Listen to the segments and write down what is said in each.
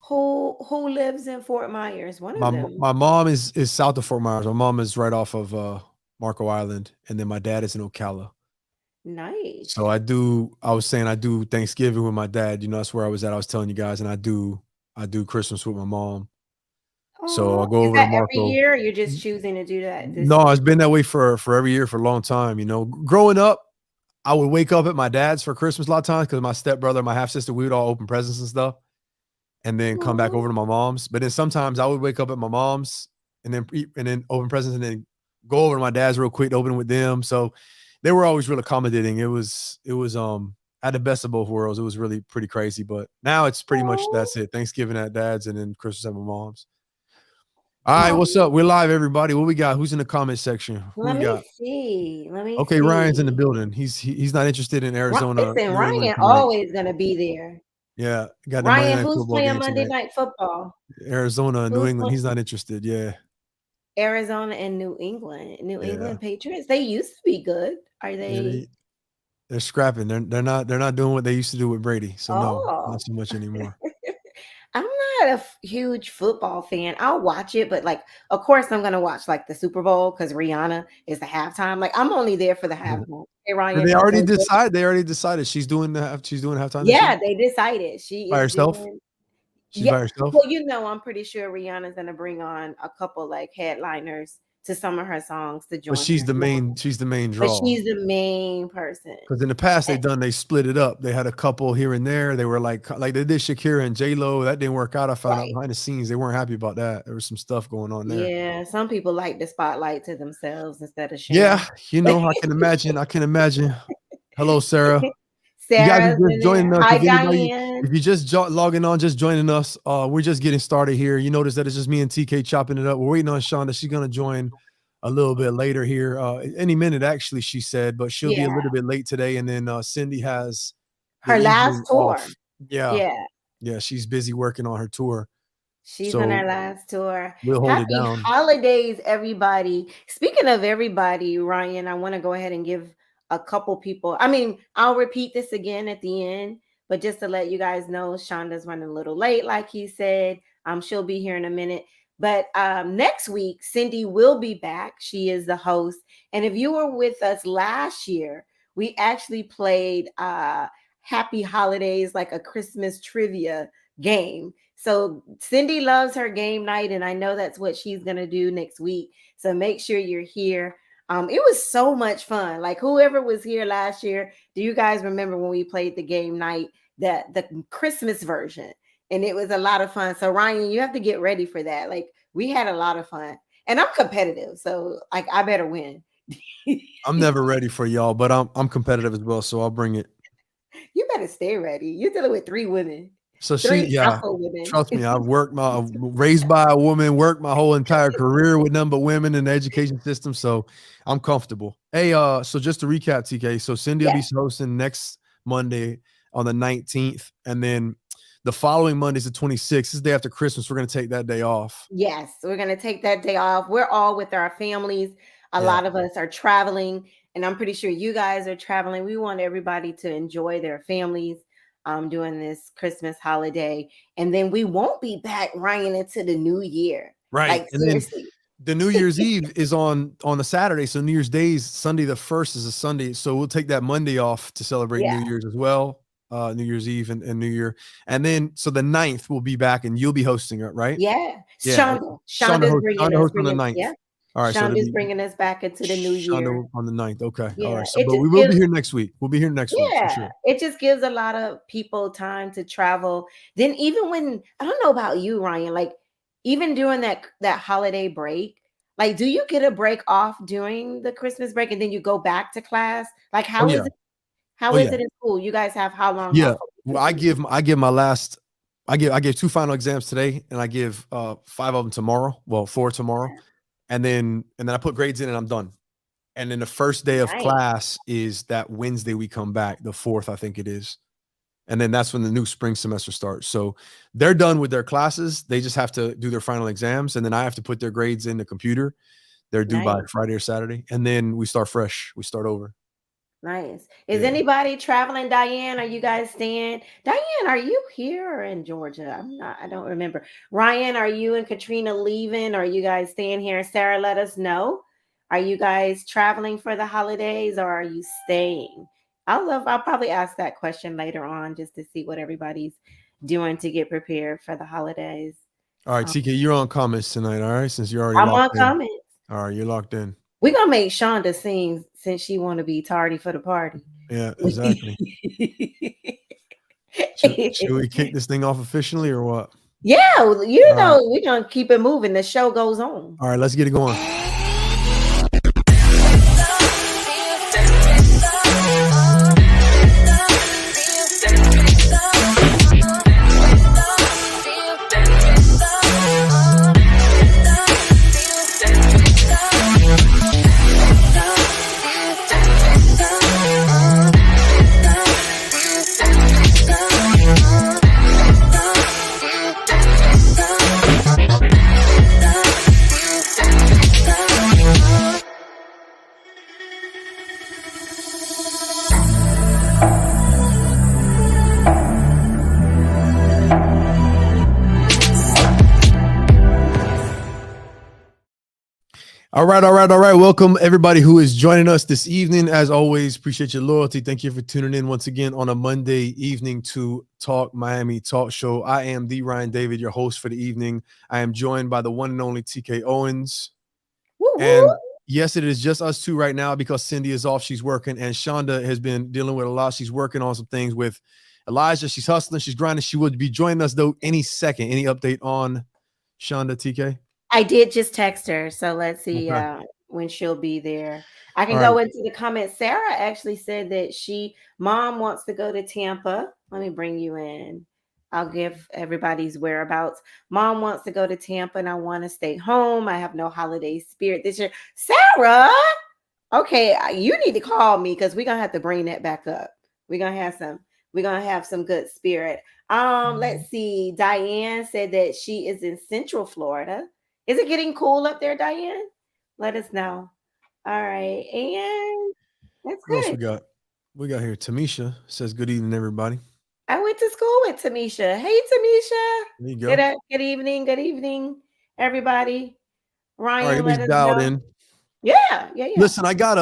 Who lives in Fort Myers? One of them. My mom is south of Fort Myers. My mom is right off of Marco Island, and then my dad is in Ocala. So Nice. I was saying I do Thanksgiving with my dad. You know, that's where I was at. I was telling you guys, and I do Christmas with my mom. So Oh, I'll go is over to that every Marco. year? Or you're just choosing to do that this No, year? it's been that way for every year for a long time. You know, growing up, I would wake up at my dad's for Christmas a lot of times because my stepbrother, my half sister, we would all open presents and stuff, and then come back Oh, over to my mom's. But then sometimes I would wake up at my mom's and then open presents and then go over to my dad's real quick to open with them. So they were always real accommodating. It was at the best of both worlds. It was really pretty crazy. But now it's pretty much oh, that's it. Thanksgiving at dad's and then Christmas at my mom's. All right, what's oh. up? We're live, everybody. What we got? Who's in the comment section? Who Let we me got? see. Let me Okay, Ryan's in the see. building. He's not interested in Arizona, Listen, New England Ryan tonight. always gonna be there. Yeah, got the Monday Ryan, night who's football playing game Monday tonight. Night Football? Arizona, New Who's England. playing? He's not interested. Yeah, Arizona and New England. New yeah, England Patriots. They used to be good. Are yeah. they? They're scrapping. They're not doing what they used to do with Brady. So no, Oh, not so much anymore. I'm not a huge football fan. I'll watch it, but like, of course, I'm gonna watch like the Super Bowl because Rihanna is the halftime. Like, I'm only there for the halftime. Hey, Did Ryan, they don't already go. decide? They already decided she's doing halftime this year Yeah, they decided she by is herself. doing. She's Yeah, by herself, well, I'm pretty sure Rihanna's gonna bring on a couple like headliners to some of her songs to but join her. she's the main But draw. she's the main person. Because in the past they split it up. They had a couple here and there. They were like they did Shakira and J Lo. That didn't work out. I found out Right. behind the scenes they weren't happy about that. There was some stuff going on there. Yeah, some people like the spotlight to themselves instead of Yeah, sharing. you know, I can imagine. I can imagine. Hello, Sarah. You guys are Sarah's just in joining there. us. Hi, If Diane. you just logging on, just joining us, we're just getting started here. You notice that it's just me and TK chopping it up. We're waiting on Shonda. She's gonna join a little bit later here, any minute actually. She said, but she'll be a Yeah, little bit late today. And then Cindy has the her last evening tour. off. Yeah, Yeah, yeah, she's busy working on her tour, she's on so her last tour. we'll hold it Happy down. holidays, everybody. Speaking of everybody, Ryan, I want to go ahead and give a couple people. I mean, I'll repeat this again at the end, but just to let you guys know, Shonda's running a little late, like he said. She'll be here in a minute. But next week, Cindy will be back. She is the host. And if you were with us last year, we actually played Happy Holidays, like a Christmas trivia game. So Cindy loves her game night, and I know that's what she's gonna do next week. So make sure you're here. It was so much fun. Like whoever was here last year, do you guys remember when we played the game night, the Christmas version? And it was a lot of fun. So Ryan, you have to get ready for that. Like we had a lot of fun, and I'm competitive, so like I better win. I'm never ready for y'all, but I'm competitive as well, so I'll bring it. You better stay ready. You're dealing with three women, So three yeah, alpha women. trust me, I've raised by a woman, worked my whole entire career with number women in the education system, so I'm comfortable. Hey, so just to recap, TK, so Cindy will Yeah. be hosting next Monday on the 19th, and then the following Monday is the 26th. This is the day after Christmas. We're gonna take that day off. Yes, we're going to take that day off. We're all with our families. A Yeah, lot of us are traveling, and I'm pretty sure you guys are traveling. We want everybody to enjoy their families during this Christmas holiday. And then we won't be back Ryan into the new year. right. Like, And then seriously. the New Year's Eve is on a Saturday, so New Year's Day is Sunday. The first is a Sunday, so we'll take that Monday off to celebrate Yeah. New Year's as well. New Year's Eve and New Year, and then so the 9th will be back, and you'll be hosting it, right? Yeah. Yeah, okay. Shonda. Shonda's bringing Shonda us, hosts on the 9th. yeah. All right, so it'll Shonda's be bringing us back into the new year. Shonda on the 9th. Okay, all Yeah. right. So, It but just we will be gives here next week. We'll be here next week for Yeah, sure. it just gives a lot of people time to travel. Then even when I don't know about you, Ryan, like even during that holiday break, like do you get a break off during the Christmas break and then you go back to class? Like Oh how yeah, is it? How oh is yeah, it in school? You guys have how long yeah. off over Well, Christmas? I give my last. I give 2 final exams today, and I give 5 of them tomorrow. Well, 4 tomorrow, and then I put grades in, and I'm done. And then the first day of Nice. class is that Wednesday we come back, the 4th, I think it is. And then that's when the new spring semester starts. So they're done with their classes. They just have to do their final exams. And then I have to put their grades in the computer. They're due by Nice. Friday or Saturday. And then we start fresh. We start over. Nice. Is Yeah. anybody traveling? Diane, are you guys staying? Diane, are you here or in Georgia? I'm not, I don't remember. Ryan, are you and Katrina leaving? Or are you guys staying here? Sarah, let us know. Are you guys traveling for the holidays or are you staying? I'll probably ask that question later on just to see what everybody's doing to get prepared for the holidays. All right, Um, TK, you're on comments tonight. All right, since you're already I'm locked on in. comments. All right, you're locked in. We're gonna make Shonda sing since she wanna be tardy for the party. Yeah, exactly. Should we kick this thing off officially or what? Yeah, well, All right. we're gonna keep it moving. The show goes on. All right, let's get it going. All right, all right, all right. Welcome everybody who is joining us this evening. As always, appreciate your loyalty. Thank you for tuning in once again on a Monday evening to Talk Miami Talk Show. I am the Ryan David, your host for the evening. I am joined by the one and only TK Owens. Woo woo. And yes, it is just us two right now because Cindy is off. She's working, and Shonda has been dealing with a lot. She's working on some things with Elijah. She's hustling. She's grinding. She would be joining us though any second. Any update on Shonda, TK? I did just text her, so let's see Okay. when she'll be there. I All can right. go into the comments. Sarah actually said that mom wants to go to Tampa. Let me bring you in. I'll give everybody's whereabouts. Mom wants to go to Tampa, and I want to stay home. I have no holiday spirit this year. Sarah, okay, you need to call me because we're gonna have to bring that back up. We're gonna have some. We're gonna have some good spirit. Let's see. Diane said that she is in Central Florida. Is it getting cool up there, Diane? Let us know. All right, and that's What else good. we got? We got here. Tamisha says, "Good evening, everybody." I went to school with Tamisha. Hey, Tamisha. There you go. Good evening, everybody. All right, Ryan, let everybody's us dialed know. in. Yeah. Listen, I got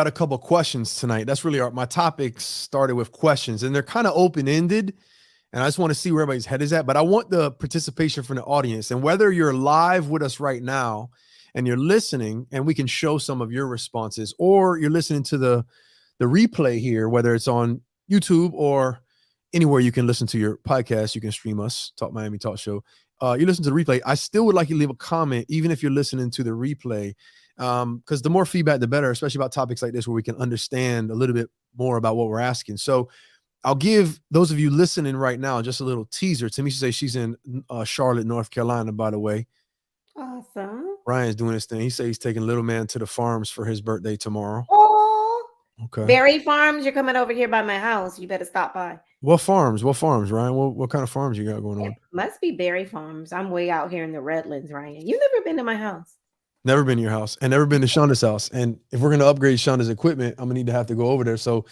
a couple questions tonight. That's really my topics started with questions, and they're kind of open ended. And I just want to see where everybody's head is at. But I want the participation from the audience, and whether you're live with us right now and you're listening, and we can show some of your responses, or you're listening to the replay here, whether it's on YouTube or anywhere you can listen to your podcast, you can stream us, Talk Miami Talk Show. You listen to the replay. I still would like you to leave a comment, even if you're listening to the replay, because the more feedback, the better, especially about topics like this, where we can understand a little bit more about what we're asking. So I'll give those of you listening right now just a little teaser. Tamisha says she's in Charlotte, North Carolina, by the way. Awesome. Ryan's doing his thing. He says he's taking little man to the farms for his birthday tomorrow. Oh, Okay. Berry Farms, you're coming over here by my house. You better stop by. What farms? What farms, Ryan? What kind of farms you got going It on? must be Berry Farms. I'm way out here in the Redlands, Ryan. You never been to my house. Never been to your house and never been to Shonda's house. And if we're going to upgrade Shonda's equipment, I'm going to have to go over there. So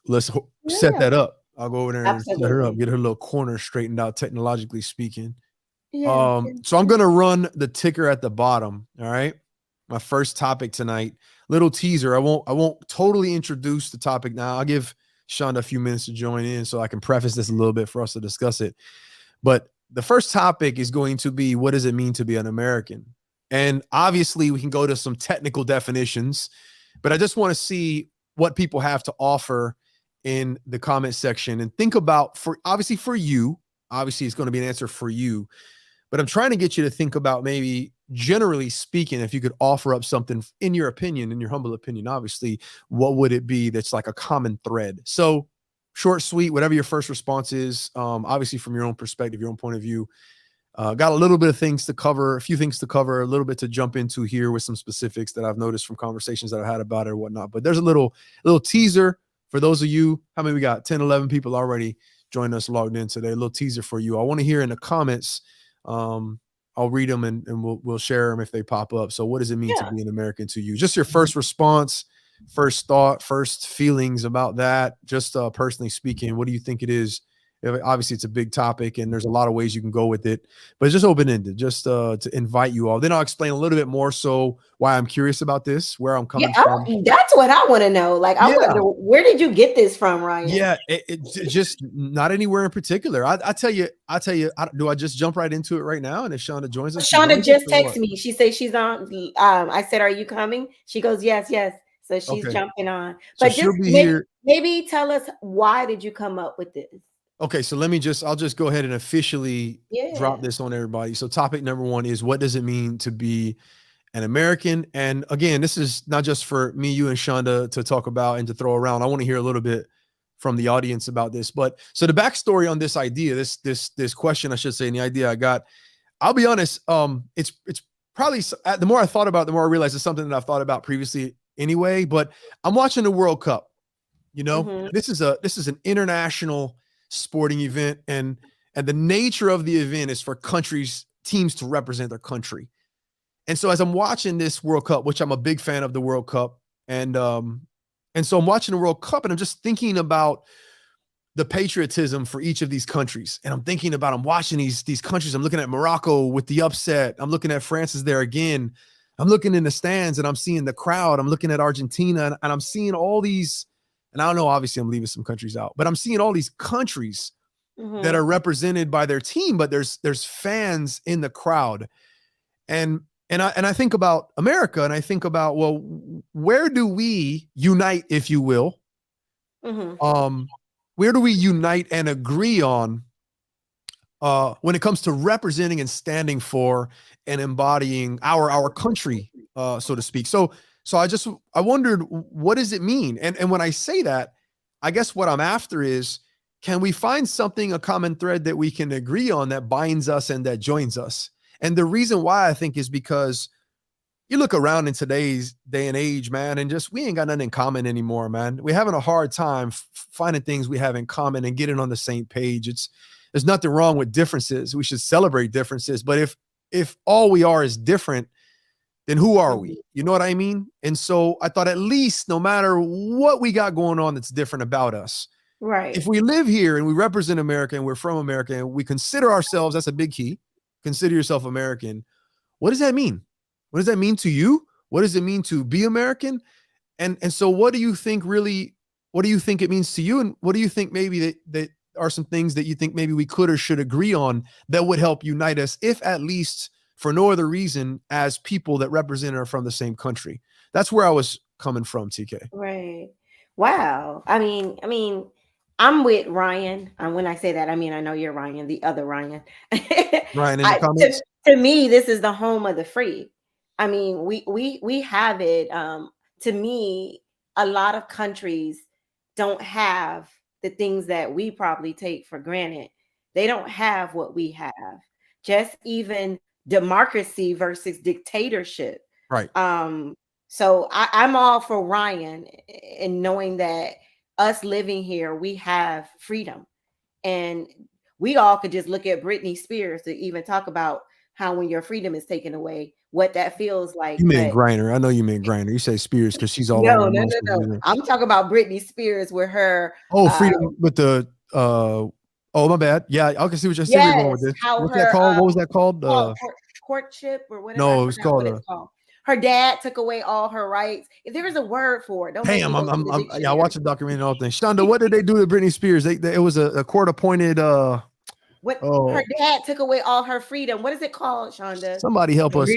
let's set Yeah, that up. I'll go over there and set her up, absolutely. get her little corner straightened out, technologically speaking. Yes. So I'm gonna run the ticker at the bottom. All right. My first topic tonight, little teaser. I won't totally introduce the topic now. I'll give Shonda a few minutes to join in so I can preface this a little bit for us to discuss it. But the first topic is going to be, what does it mean to be an American? And obviously we can go to some technical definitions, but I just want to see what people have to offer in the comment section and think about, for you, obviously it's going to be an answer for you, but I'm trying to get you to think about, maybe generally speaking, if you could offer up something in your opinion, in your humble opinion, obviously, what would it be that's like a common thread? So short, sweet, whatever your first response is, obviously from your own perspective, your own point of view. Got a little bit of things to cover, a few things to cover, a little bit to jump into here with some specifics that I've noticed from conversations that I've had about it or whatnot. But there's a little teaser for those of you. How many we got? 10, 11 people already joined us, logged in today. A little teaser for you. I want to hear in the comments. I'll read them and we'll share them if they pop up. So what does it mean to Yeah. be an American to you? Just your first response, first thought, first feelings about that? Just personally speaking, what do you think it is? Obviously, it's a big topic, and there's a lot of ways you can go with it, but it's just open ended, just to invite you all. Then I'll explain a little bit more so why I'm curious about this, where I'm Yeah, coming from. that's what I want to know. Like, I Yeah, wonder, where did you get this from, Ryan? yeah, just not anywhere in particular. I tell you, do I just jump right into it right now? And if Shonda joins us, she Shonda joins us, just or what? texted me. She says she's on. I said, "Are you coming?" She goes, "Yes, yes." So she's Okay, jumping on. so But just she'll be here. maybe tell us, why did you come up with this? Okay, so I'll just go ahead and officially drop Yeah. this on everybody. So topic number one is, what does it mean to be an American? And again, this is not just for me, you, and Shonda to talk about and to throw around. I want to hear a little bit from the audience about this. But so the backstory on this idea, this question, I should say, and the idea I got, I'll be honest, it's probably, the more I thought about it, the more I realized it's something that I've thought about previously anyway. But I'm watching the World Cup. Mm-hmm. This is an international sporting event, and the nature of the event is for teams to represent their country. And so as I'm watching this World Cup, which I'm a big fan of the World Cup, and so I'm watching the World Cup, and I'm just thinking about the patriotism for each of these countries. And I'm watching these countries. I'm looking at Morocco with the upset. I'm looking at France is there again. I'm looking in the stands, and I'm seeing the crowd. I'm looking at Argentina, and I'm seeing all these, and I don't know, obviously I'm leaving some countries out, but I'm seeing all these countries that Mm-hmm. are represented by their team, but there's fans in the crowd. And I think about America, and I think about, well, where do we unite, if you will? Mm-hmm. Where do we unite and agree on when it comes to representing and standing for and embodying our country, so to speak? So I wondered, what does it mean? And when I say that, I guess what I'm after is, can we find something, a common thread that we can agree on, that binds us and that joins us? And the reason why, I think, is because you look around in today's day and age, man, and just, we ain't got nothing in common anymore, man. We're having a hard time finding things we have in common and getting on the same page. There's nothing wrong with differences. We should celebrate differences. But if all we are is different, then who are Mm-hmm. we? You know what I mean? And so I thought, at least, no matter what we got going on that's different about us, if Right. we live here and we represent America and we're from America and we consider ourselves, that's a big key. Consider yourself American. What does that mean? What does that mean to you? What does it mean to be American? And so what do you think it means to you? And what do you think maybe that are some things that you think maybe we could or should agree on that would help unite us, if at least for no other reason, as people that represent or from the same country? That's where I was coming from, TK. Right. Wow. I'm with Ryan. And when I say that, I mean, I know you're Ryan, the other Ryan. Ryan, in the To, comments. to me, this is the home of the free. I mean, we have it. To me, a lot of countries don't have the things that we probably take for granted. They don't have what we have. Just even democracy versus dictatorship. Right. So I'm all for Ryan in knowing that us living here, we have freedom. And we all could just look at Britney Spears to even talk about how, when your freedom is taken away, what that feels like. You meant But Griner. I know you meant Griner. You say Spears because she's all no, over no, most no, of no. it. I'm talking about Britney Spears with her Oh, freedom with the oh, my bad. Yeah, I can see where you're going with yes, this. how What's that her called? What was that called? courtship or whatever. I No, it was forgot what called it's called. Her dad took away all her rights. If there is a word for it, don't make me damn, go to the yeah, I watched dictionary. the documentary and all things. Shonda, what did they do to Britney Spears? It was a court appointed What, her oh, dad took away all her freedom. What is it called, Shonda? somebody help A, us.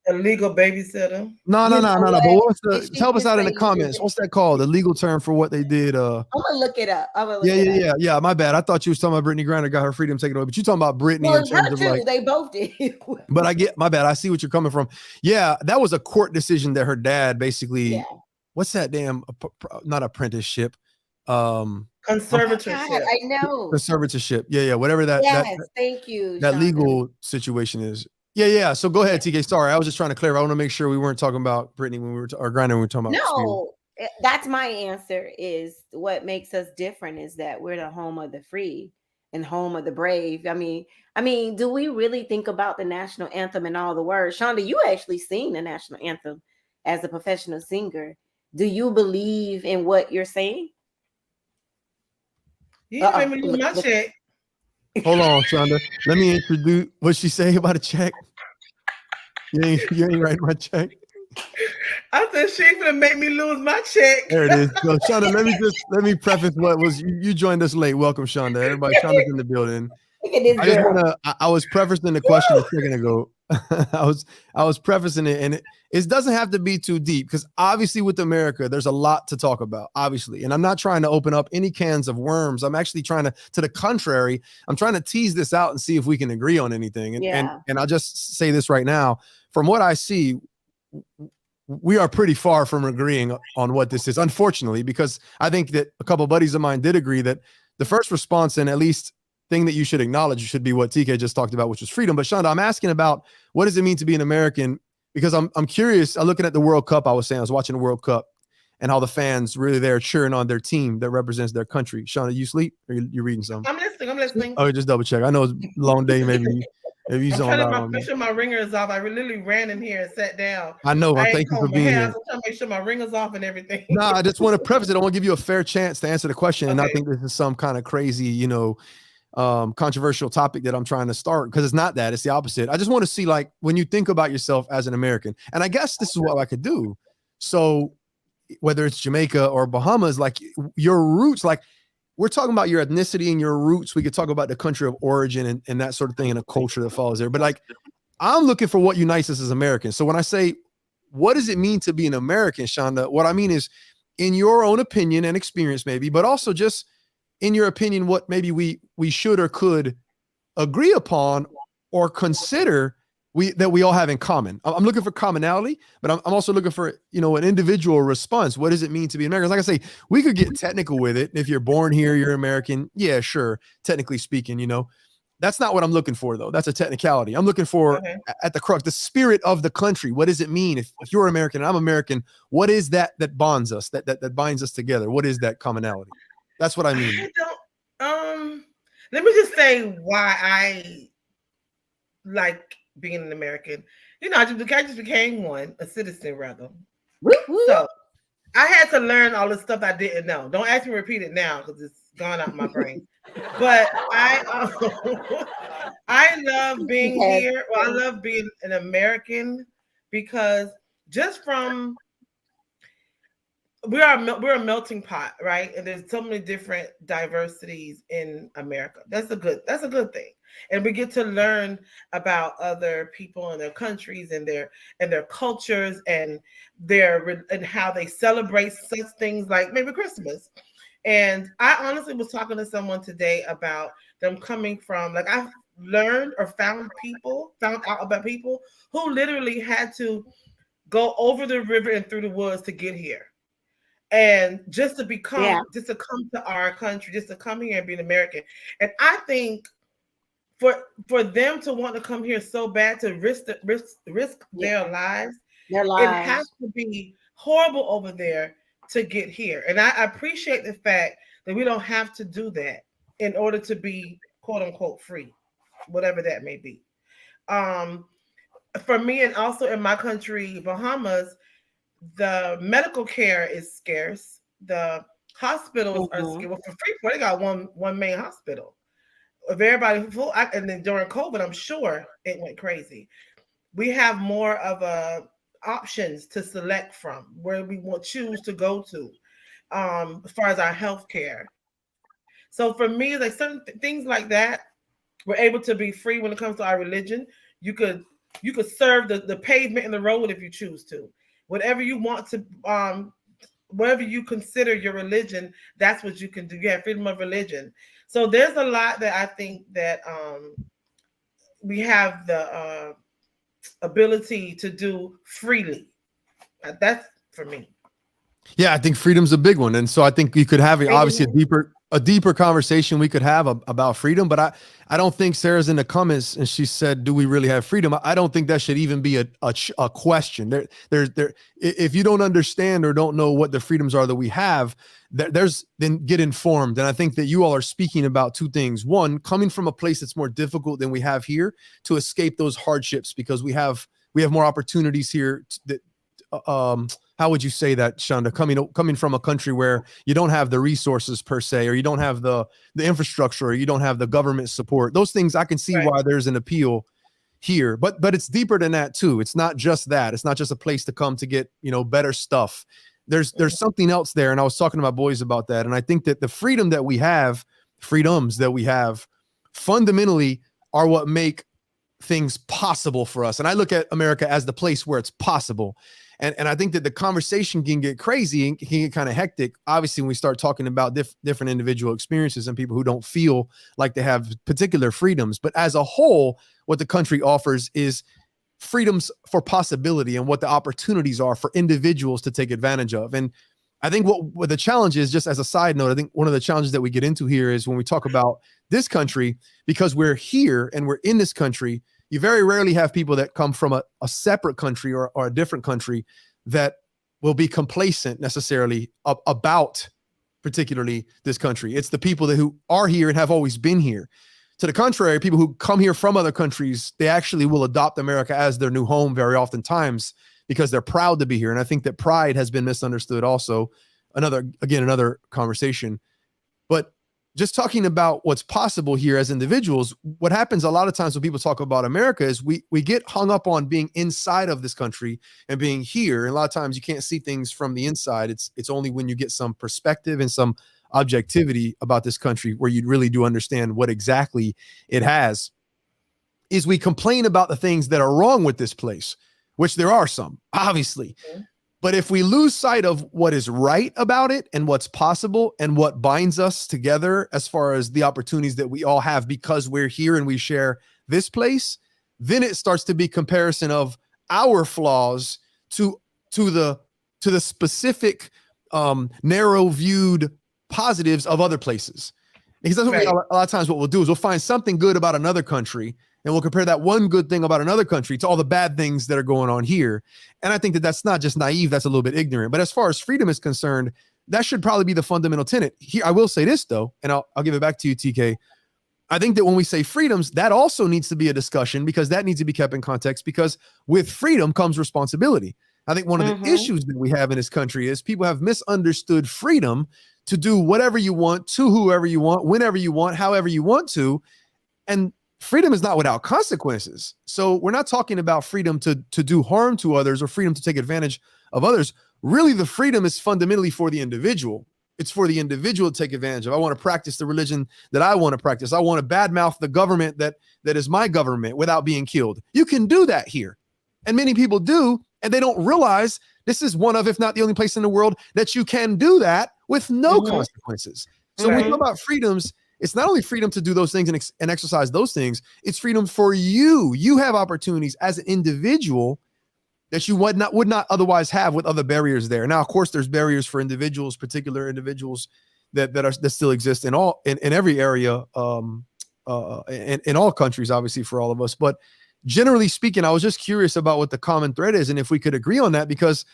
a legal babysitter. No, no, You no, know no, no. But what? what's If the she help us can out in say the comments? What's that called? The legal term for what they did? I'm gonna look it up. I'm gonna Yeah, look it yeah, up. yeah, yeah. My bad. I thought you was talking about Brittany Griner got her freedom taken away, but you talking about Brittany in Well, terms her of like. too. They both did. But I get, my bad. I see what you're coming from. Yeah, that was a court decision that her dad basically. Yeah. What's that damn? Not apprenticeship. Um, Oh my God, Conservatorship. I know. conservatorship. Yeah, yeah. Whatever Yes, thank you, that Shonda. legal situation is. Yeah, yeah. So go ahead, Yeah. TK. Sorry, I was just trying to clarify. I want to make sure we weren't talking about Brittany when we were or Griner when we were talking about Spears. No, that's my answer. Is what makes us different is that we're the home of the free and home of the brave. I mean, do we really think about the national anthem and all the words? Shonda, you actually sing the national anthem as a professional singer. Do you believe in what you're saying? You didn't make me lose my check. Hold on, Shonda. Let me introduce what she say about a check. You ain't writing my check. I said she ain't gonna make me lose my check. There it is. So Shonda, let me preface what was you joined us late. Welcome, Shonda. Everybody, Shonda's in the building. Look at this I just girl. want to. I was prefacing the question a second ago. I was prefacing it, and it doesn't have to be too deep because obviously with America, there's a lot to talk about. Obviously, and I'm not trying to open up any cans of worms. I'm actually trying to the contrary. I'm trying to tease this out and see if we can agree on anything. And I'll just say this right now. From what I see, we are pretty far from agreeing on what this is, unfortunately, because I think that a couple of buddies of mine did agree that the first response, and at least thing that you should acknowledge, should be what TK just talked about, which was freedom. But Shonda, I'm asking about what does it mean to be an American? Because I'm curious. I'm looking at the World Cup. I was watching the World Cup and how the fans really there cheering on their team that represents their country. Shonda, you sleep or you reading something? I'm listening. Oh, just double check. I know it's a long day. Maybe you zoned out on me. Make sure my ringer is off. I literally ran in here and sat down. I know. Thank you for being here. I'm trying to make sure my ringer's off and everything. No, I just want to preface it. I want to give you a fair chance to answer the question. Okay. And I think this is some kind of crazy, controversial topic that I'm trying to start, because it's not that. It's the opposite. I just want to see, like, when you think about yourself as an American, and I guess this is what I could do. So whether it's Jamaica or Bahamas, like your roots, like we're talking about your ethnicity and your roots. We could talk about the country of origin and that sort of thing, and a culture that follows there. But like, I'm looking for what unites us as Americans. So when I say, what does it mean to be an American, Shonda? What I mean is, in your own opinion and experience, maybe, but also just in your opinion, what maybe we should or could agree upon or consider that we all have in common. I'm looking for commonality, but I'm also looking for, an individual response. What does it mean to be American? Like I say, we could get technical with it. If you're born here, you're American. Yeah, sure. Technically speaking, that's not what I'm looking for, though. That's a technicality. I'm looking for, at the crux, the spirit of the country. What does it mean if you're American and I'm American? What is that bonds us, that binds us together? What is that commonality? That's what I mean. Let me just say why I like being an American. I just became a citizen rather. So I had to learn all the stuff I didn't know. Don't ask me to repeat it now because it's gone out of my brain. But I love being here. Well, I love being an American because just from we're a melting pot, right? And there's so many different diversities in America. That's a good thing. And we get to learn about other people and their countries and their cultures and and how they celebrate such things like maybe Christmas. And I honestly was talking to someone today about them coming from, like, I've learned or found out about people who literally had to go over the river and through the woods to get here. And just to come to our country, just to come here and be an American. And I think for them to want to come here so bad, to risk their lives, it has to be horrible over there to get here. And I appreciate the fact that we don't have to do that in order to be quote unquote free, whatever that may be. For me, and also in my country, Bahamas, the medical care is scarce. The hospitals are scarce. Well, for Freeport, they got one main hospital. If everybody full, and then during COVID, I'm sure it went crazy. We have more of options to select from where we will choose to go to, as far as our health care. So for me, like certain things like that, we're able to be free when it comes to our religion. You could serve the pavement in the road if you choose to. Whatever you want to, whatever you consider your religion, that's what you can do. You have freedom of religion. So there's a lot that I think that we have the ability to do freely. That's for me. Yeah, I think freedom's a big one. And so I think you could have obviously a deeper conversation we could have about freedom, but I don't think Sarah's in the comments and she said, do we really have freedom? I don't think that should even be a question. There, if you don't understand or don't know what the freedoms are that we have, then get informed. And I think that you all are speaking about two things. One, coming from a place that's more difficult than we have here to escape those hardships, because we have more opportunities here how How would you say that, Shonda, coming from a country where you don't have the resources per se, or you don't have the infrastructure, or you don't have the government support? Those things, I can see Right. why there's an appeal here, but it's deeper than that too. It's not just that. It's not just a place to come to get, better stuff. There's something else there. And I was talking to my boys about that. And I think that the freedoms that we have fundamentally are what make things possible for us. And I look at America as the place where it's possible. And I think that the conversation can get crazy and can get kind of hectic, obviously, when we start talking about different individual experiences and people who don't feel like they have particular freedoms. But as a whole, what the country offers is freedoms for possibility and what the opportunities are for individuals to take advantage of. And I think what the challenge is, just as a side note, I think one of the challenges that we get into here is when we talk about this country, because we're here and we're in this country, you very rarely have people that come from a separate country or a different country that will be complacent necessarily about particularly this country. It's the people who are here and have always been here. To the contrary, people who come here from other countries, they actually will adopt America as their new home very oftentimes because they're proud to be here. And I think that pride has been misunderstood also. Another conversation. But just talking about what's possible here as individuals, what happens a lot of times when people talk about America is we get hung up on being inside of this country and being here. And a lot of times you can't see things from the inside. It's only when you get some perspective and some objectivity about this country where you really do understand what exactly it has. Is we complain about the things that are wrong with this place, which there are some, obviously. Okay. But if we lose sight of what is right about it and what's possible and what binds us together as far as the opportunities that we all have because we're here and we share this place, then it starts to be comparison of our flaws to the specific narrow viewed positives of other places. Because that's what a lot of times what we'll do is we'll find something good about another country and we'll compare that one good thing about another country to all the bad things that are going on here. And I think that that's not just naive, that's a little bit ignorant. But as far as freedom is concerned, that should probably be the fundamental tenet. Here, I will say this, though, and I'll give it back to you, TK. I think that when we say freedoms, that also needs to be a discussion because that needs to be kept in context because with freedom comes responsibility. I think one of the issues that we have in this country is people have misunderstood freedom to do whatever you want, to whoever you want, whenever you want, however you want to. And freedom is not without consequences. So we're not talking about freedom to do harm to others or freedom to take advantage of others. Really, the freedom is fundamentally for the individual. It's for the individual to take advantage of. I want to practice the religion that I want to practice. I want to badmouth the government that is my government without being killed. You can do that here. And many people do, and they don't realize this is one of, if not the only place in the world that you can do that with no consequences. So when we talk about freedoms, it's not only freedom to do those things and exercise those things, it's freedom for you. You have opportunities as an individual that you would not otherwise have with other barriers there. Now, of course, there's barriers for individuals, particular individuals that still exist in every area, in all countries, obviously for all of us. But generally speaking, I was just curious about what the common thread is and if we could agree on that, because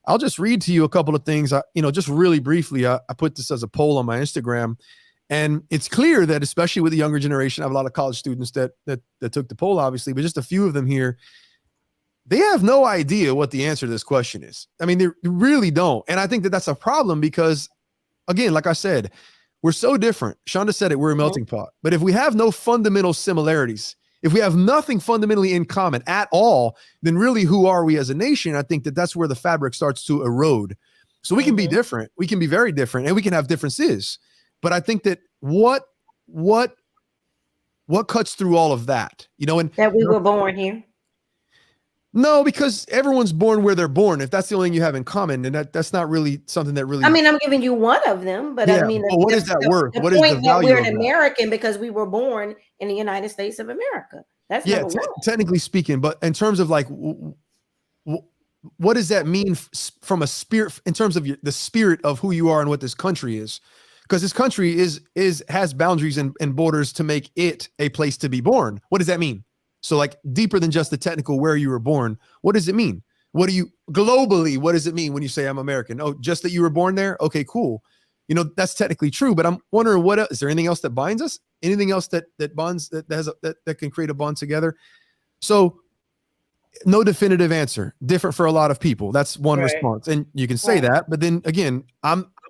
I'll just read to you a couple of things. Just really briefly, I put this as a poll on my Instagram. And it's clear that, especially with the younger generation, I have a lot of college students that took the poll, obviously, but just a few of them here, they have no idea what the answer to this question is. I mean, they really don't. And I think that that's a problem because, again, like I said, we're so different. Shonda said it, we're a melting pot. But if we have no fundamental similarities, if we have nothing fundamentally in common at all, then really who are we as a nation? I think that that's where the fabric starts to erode. So we can be different. We can be very different and we can have differences. But I think that what cuts through all of that, and that we were born here. No, because everyone's born where they're born. If that's the only thing you have in common, then that's not really something that really. I mean, I'm giving you one of them, but I mean, what is that worth? What is the value? We're an American because we were born in the United States of America. That's technically speaking. But in terms of like, what does that mean from a spirit, in terms of the spirit of who you are and what this country is? Because this country has boundaries and borders to make it a place to be born. What does that mean? So like deeper than just the technical where you were born, what does it mean? What do you globally, what does it mean when you say I'm American? Oh, just that you were born there? Okay, cool. That's technically true, but I'm wondering what else, is there anything else that binds us? Anything else that bonds that can create a bond together? So no definitive answer. Different for a lot of people. That's one Right. response. And you can say that, but then again,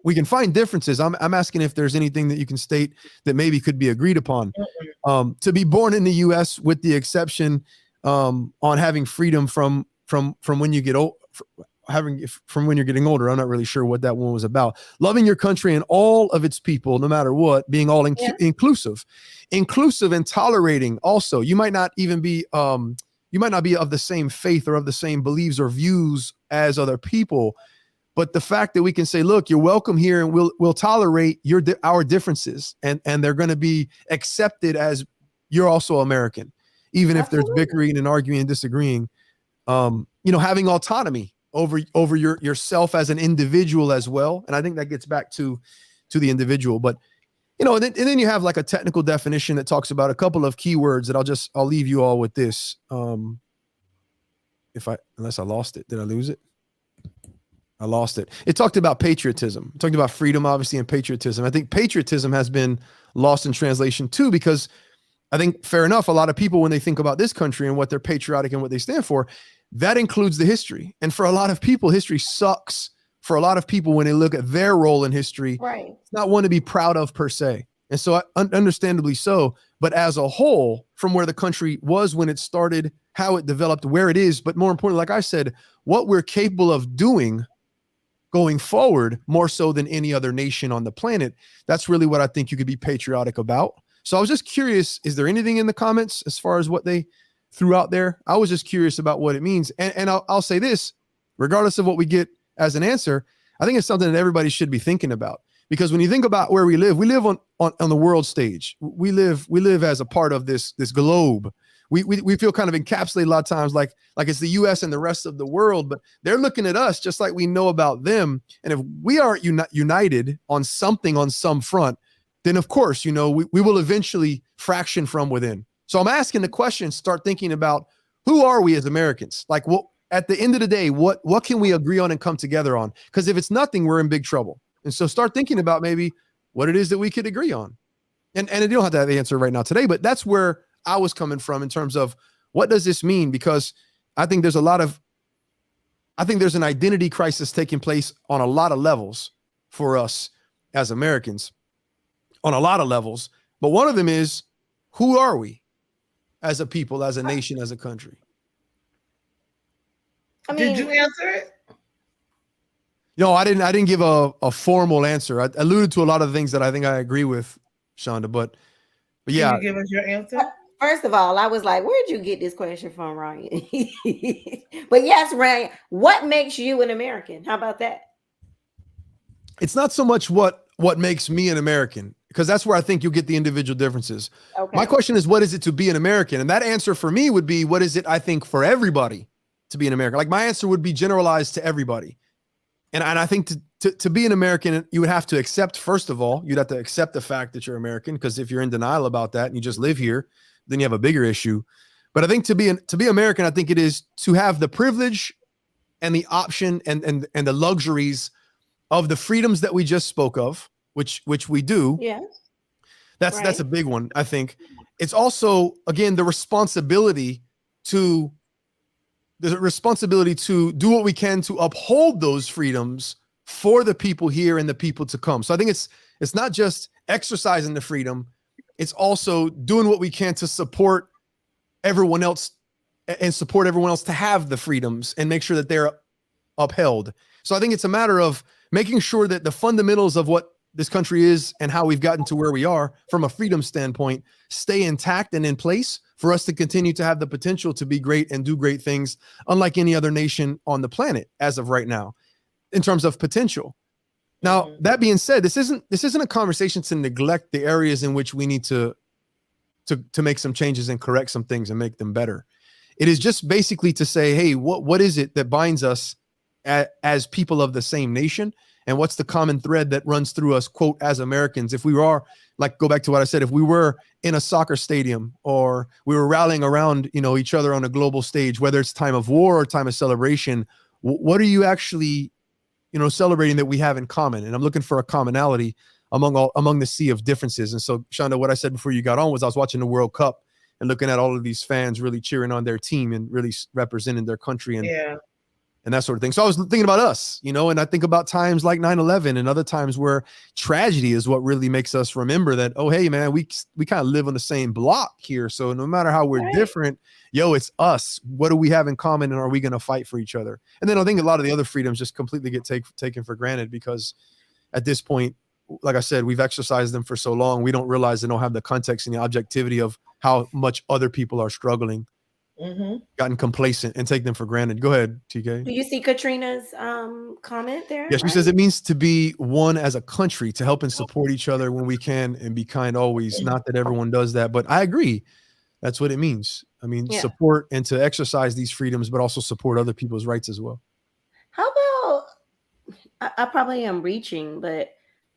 we can find differences. I'm asking if there's anything that you can state that maybe could be agreed upon. To be born in the US, with the exception on having freedom from when you get old, from when you're getting older. I'm not really sure what that one was about. Loving your country and all of its people, no matter what, being all inclusive and tolerating. Also, you might not even be you might not be of the same faith or of the same beliefs or views as other people, but the fact that we can say, look, you're welcome here, and we'll tolerate our differences, and they're going to be accepted as you're also American, even if there's bickering and arguing and disagreeing. Having autonomy over yourself as an individual as well. And I think that gets back to the individual. But and then you have like a technical definition that talks about a couple of keywords that I'll leave you all with this. Unless I lost it. Did I lose it? I lost it. It talked about patriotism. It talked about freedom, obviously, and patriotism. I think patriotism has been lost in translation too, because I think, fair enough, a lot of people, when they think about this country and what they're patriotic and what they stand for, that includes the history. And for a lot of people, history sucks. For a lot of people, when they look at their role in history, it's not one to be proud of per se. And so understandably so, but as a whole, from where the country was when it started, how it developed, where it is, but more importantly, like I said, what we're capable of doing going forward, more so than any other nation on the planet, that's really what I think you could be patriotic about. So I was just curious, is there anything in the comments as far as what they threw out there? I was just curious about what it means. And I'll say this, regardless of what we get as an answer, I think it's something that everybody should be thinking about. Because when you think about where we live on the world stage. We live as a part of this globe. We feel kind of encapsulated a lot of times, like it's the U.S. and the rest of the world, but they're looking at us just like we know about them. And if we aren't united on something on some front, then of course, we will eventually fraction from within. So I'm asking the question, start thinking about, who are we as Americans? Like, what at the end of the day, what can we agree on and come together on? Because if it's nothing, we're in big trouble. And so start thinking about maybe what it is that we could agree on. And you don't have to have the answer right now today, but that's where I was coming from in terms of what does this mean? Because I think there's an identity crisis taking place on a lot of levels for us as Americans, on a lot of levels. But one of them is, who are we as a people, as a nation, as a country? I mean, did you answer it? No, I didn't give a formal answer. I alluded to a lot of the things that I think I agree with, Shonda, but yeah. Can you give us your answer? First of all, I was like, where'd you get this question from, Ryan? But yes, Ryan, what makes you an American? How about that? It's not so much what makes me an American, because that's where I think you'll get the individual differences. Okay. My question is, what is it to be an American? And that answer for me would be, what is it, I think, for everybody to be an American? Like, my answer would be generalized to everybody. And I think to be an American, you would have to accept, first of all, you'd have to accept the fact that you're American, because if you're in denial about that and you just live here, then you have a bigger issue. But I think to be American, I think it is to have the privilege and the option and the luxuries of the freedoms that we just spoke of, which we do. Yeah. That's a big one, I think. It's also, again, the responsibility to do what we can to uphold those freedoms for the people here and the people to come. So I think it's not just exercising the freedom, it's also doing what we can to support everyone else and support everyone else to have the freedoms and make sure that they're upheld. So I think it's a matter of making sure that the fundamentals of what this country is and how we've gotten to where we are from a freedom standpoint stay intact and in place for us to continue to have the potential to be great and do great things, unlike any other nation on the planet as of right now, in terms of potential. Now, that being said, this isn't a conversation to neglect the areas in which we need to make some changes and correct some things and make them better. It is just basically to say, hey, what is it that binds us as people of the same nation? And what's the common thread that runs through us, quote, as Americans? If we are, like, go back to what I said, if we were in a soccer stadium or we were rallying around, each other on a global stage, whether it's time of war or time of celebration, what are you actually, celebrating that we have in common? And I'm looking for a commonality among the sea of differences. And so, Shonda, what I said before you got on was I was watching the World Cup and looking at all of these fans really cheering on their team and really representing their country and that sort of thing. So I was thinking about us, you know, and I think about times like 9/11 and other times where tragedy is what really makes us remember that, oh, hey, man, we kind of live on the same block here. So no matter how we're different, it's us. What do we have in common, and are we going to fight for each other? And then I think a lot of the other freedoms just completely get taken for granted because at this point, like I said, we've exercised them for so long, we don't realize they don't have the context and the objectivity of how much other people are struggling. Gotten complacent and take them for granted. Go ahead, TK. Do you see Katrina's comment there? Yeah, she says it means to be one as a country, to help and support each other when we can and be kind always. Not that everyone does that, but I agree. That's what it means. I mean, support and to exercise these freedoms, but also support other people's rights as well. How about, I probably am reaching, but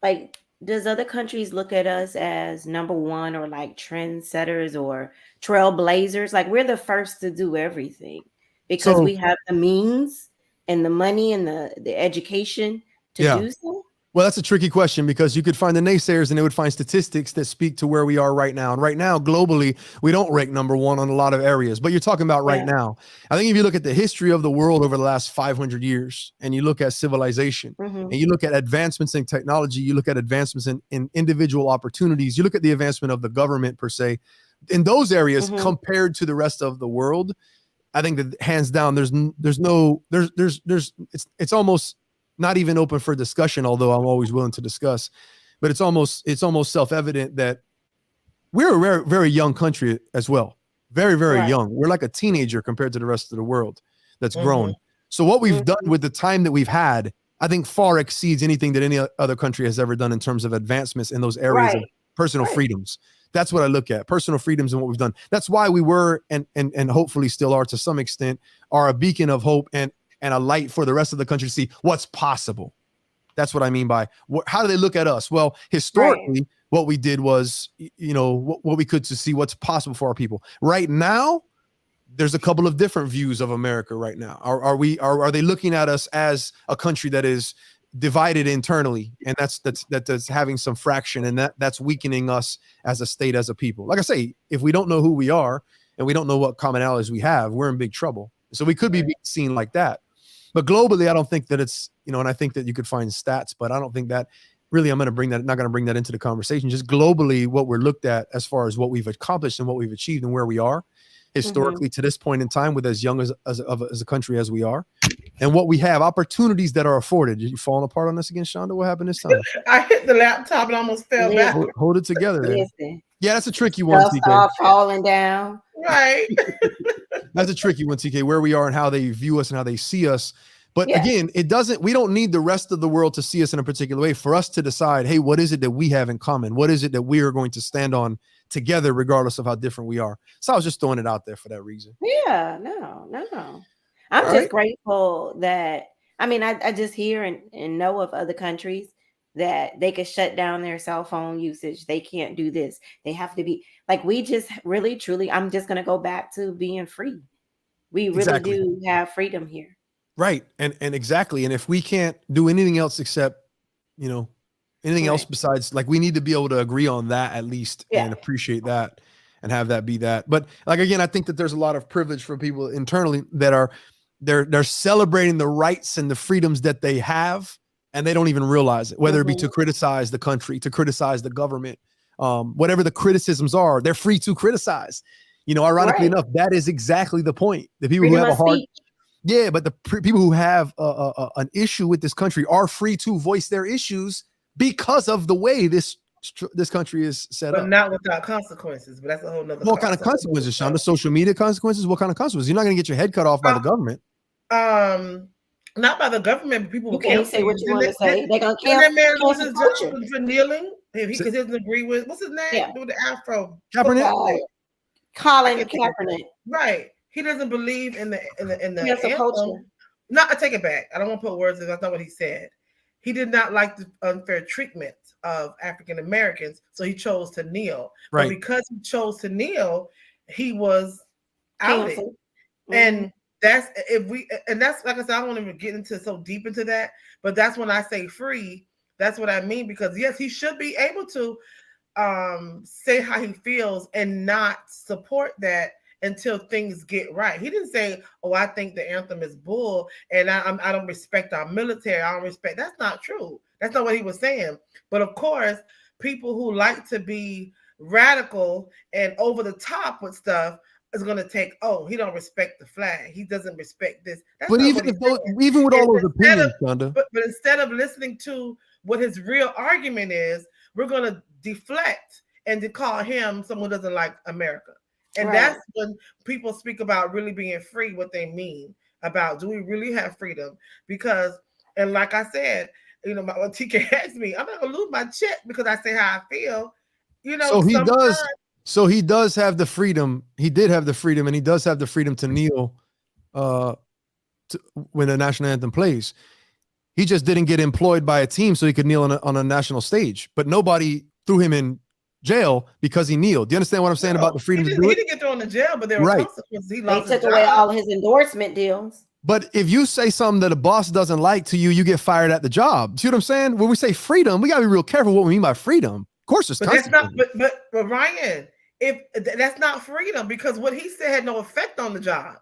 like, does other countries look at us as number one or like trendsetters or trailblazers? Like, we're the first to do everything because we have the means and the money and the education to do so. Well, that's a tricky question because you could find the naysayers and they would find statistics that speak to where we are right now. And right now, globally, we don't rank number one on a lot of areas, but you're talking about right now. I think if you look at the history of the world over the last 500 years and you look at civilization and you look at advancements in technology, you look at advancements in individual opportunities, you look at the advancement of the government per se, in those areas compared to the rest of the world, I think that hands down, it's almost not even open for discussion, although I'm always willing to discuss, but it's almost self-evident that we're a very, very young country as well. Very, very young. We're like a teenager compared to the rest of the world that's grown. So what we've done with the time that we've had, I think far exceeds anything that any other country has ever done in terms of advancements in those areas of personal freedoms. That's what I look at, personal freedoms and what we've done. That's why we were, and hopefully still are to some extent, are a beacon of hope and a light for the rest of the country to see what's possible. That's what I mean by how do they look at us? Well, historically, what we did was, what we could to see what's possible for our people. Right now, there's a couple of different views of America right now. Are they looking at us as a country that is divided internally, and that's having some fraction, and that's weakening us as a state, as a people? Like I say, if we don't know who we are and we don't know what commonalities we have, we're in big trouble. So we could be seen like that. But globally, I don't think that it's, and I think that you could find stats, but I don't think that really not going to bring that into the conversation. Just globally, what we're looked at as far as what we've accomplished and what we've achieved and where we are historically to this point in time with as young as a country as we are, and what we have, opportunities that are afforded. You falling apart on this again, Shonda? What happened this time? I hit the laptop and almost fell back. Hold it together. Yeah, that's a tricky one, TK. Falling down. Right. That's a tricky one, TK, where we are and how they view us and how they see us. But again, we don't need the rest of the world to see us in a particular way for us to decide, hey, what is it that we have in common? What is it that we are going to stand on together, regardless of how different we are? So I was just throwing it out there for that reason. Yeah, no. I'm just grateful that, I just hear and know of other countries that they could shut down their cell phone usage. They can't do this. They have to be like, we just really, truly, I'm just going to go back to being free. We really do have freedom here. Right. And exactly. And if we can't do anything else except, anything else besides, like, we need to be able to agree on that at least and appreciate that and have that be that. But like, again, I think that there's a lot of privilege for people internally that are, they're celebrating the rights and the freedoms that they have, and they don't even realize it, whether it be to criticize the country, to criticize the government, whatever the criticisms are, they're free to criticize. Ironically enough, that is exactly the point. The people who have a heart. Yeah, but the people who have an issue with this country are free to voice their issues because of the way this country is set up. But not without consequences. But that's a whole nother. What kind of consequences, Sean? The social media consequences? What kind of consequences? You're not going to get your head cut off by the government. Not by the government, but people will can't say what you want to say. They're going to cancel his job for kneeling if he doesn't agree with, what's his name? With the afro. Kaepernick? Colin Kaepernick. Right. He doesn't believe in the cancel culture. No, I take it back. I don't want to put words in. That's not what he said. He did not like the unfair treatment of African Americans, so he chose to kneel. Right. But because he chose to kneel, he was outed. And that's that's like I said, I don't want to even get into so deep into that, but that's when I say free, that's what I mean, because yes, he should be able to say how he feels and not support that until things get right. He didn't say, "Oh, I think the anthem is bull, and I don't respect our military. I don't respect." That's not true. That's not what he was saying. But of course, people who like to be radical and over the top with stuff is going to take, "Oh, he don't respect the flag. He doesn't respect this." That's But not even what he's saying. even with all those opinions, Shonda. But instead of listening to what his real argument is, we're going to deflect and to call him someone who doesn't like America. And that's when people speak about really being free, what they mean about, do we really have freedom? Because, and like I said, when TK asked me, I'm not gonna lose my check because I say how I feel. So he does. So he does have the freedom. He did have the freedom, and he does have the freedom to kneel when the national anthem plays. He just didn't get employed by a team so he could kneel on a national stage. But nobody threw him in jail because he kneeled. Do you understand what I'm saying about the freedom to do it? He didn't get thrown in jail, but there were consequences. They took away all his endorsement deals. But if you say something that a boss doesn't like to you, you get fired at the job. See what I'm saying? When we say freedom, we got to be real careful what we mean by freedom. Of course, it's consequences. But Ryan, if that's not freedom, because what he said had no effect on the job.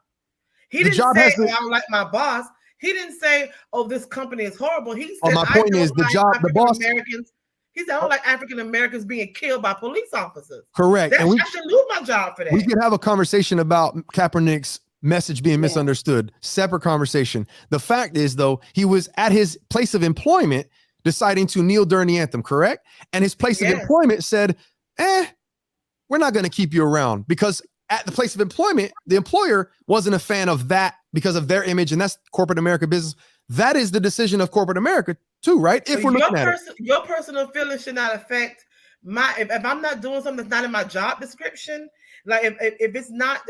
He didn't say, "I don't like my boss." He didn't say, "Oh, this company is horrible." He said, "My point is the job, the boss." He said, "I don't like African Americans being killed by police officers." Correct. And I should lose my job for that. We could have a conversation about Kaepernick's message being misunderstood. Separate conversation. The fact is, though, he was at his place of employment deciding to kneel during the anthem, correct? And his place of employment said, we're not going to keep you around, because at the place of employment, the employer wasn't a fan of that because of their image, and that's corporate America business. That is the decision of corporate America too, right? If we're looking at it. Your personal feelings should not affect my, if I'm not doing something that's not in my job description, like if it's not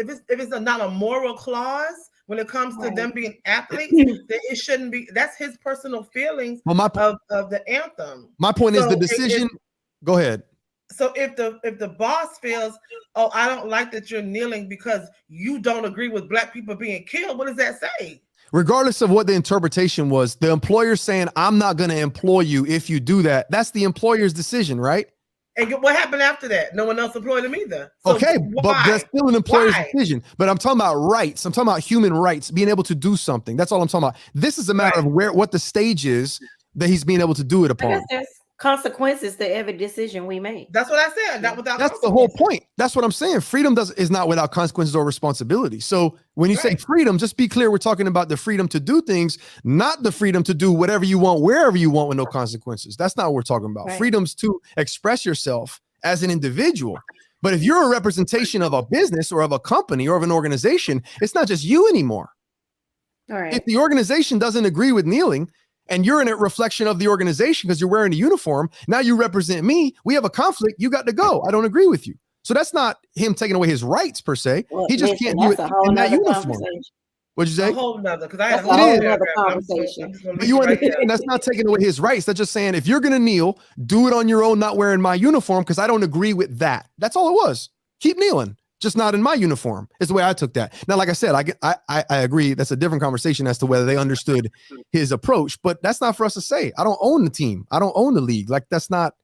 a moral clause when it comes to them being athletes, then it shouldn't be. That's his personal feelings of the anthem. My point is the decision. Go ahead. So if the boss feels, "Oh, I don't like that you're kneeling because you don't agree with Black people being killed," what does that say? Regardless of what the interpretation was, the employer saying, "I'm not going to employ you if you do that," that's the employer's decision, right? And what happened after that? No one else employed him either. So okay, but that's still an employer's decision. But I'm talking about rights. I'm talking about human rights, being able to do something. That's all I'm talking about. This is a matter of what the stage is that he's being able to do it upon. There's consequences to every decision we make. That's what I said. Not without. That's the whole point. That's what I'm saying. Freedom is not without consequences or responsibility. So when you say freedom, just be clear. We're talking about the freedom to do things, not the freedom to do whatever you want, wherever you want, with no consequences. That's not what we're talking about. Freedom's to express yourself as an individual. But if you're a representation of a business or of a company or of an organization, it's not just you anymore. All right. If the organization doesn't agree with kneeling, and you're in a reflection of the organization because you're wearing a uniform, now you represent me. We have a conflict. You got to go. I don't agree with you. So that's not him taking away his rights per se. Well, he just can't do it in that uniform. What'd you say? A whole nother, because I had a whole conversation. But you understand, that's not taking away his rights. That's just saying, if you're going to kneel, do it on your own, not wearing my uniform, because I don't agree with that. That's all it was. Keep kneeling, just not in my uniform. Is the way I took that. Now, like I said, I agree. That's a different conversation as to whether they understood his approach, but that's not for us to say. I don't own the team. I don't own the league. Like, that's not,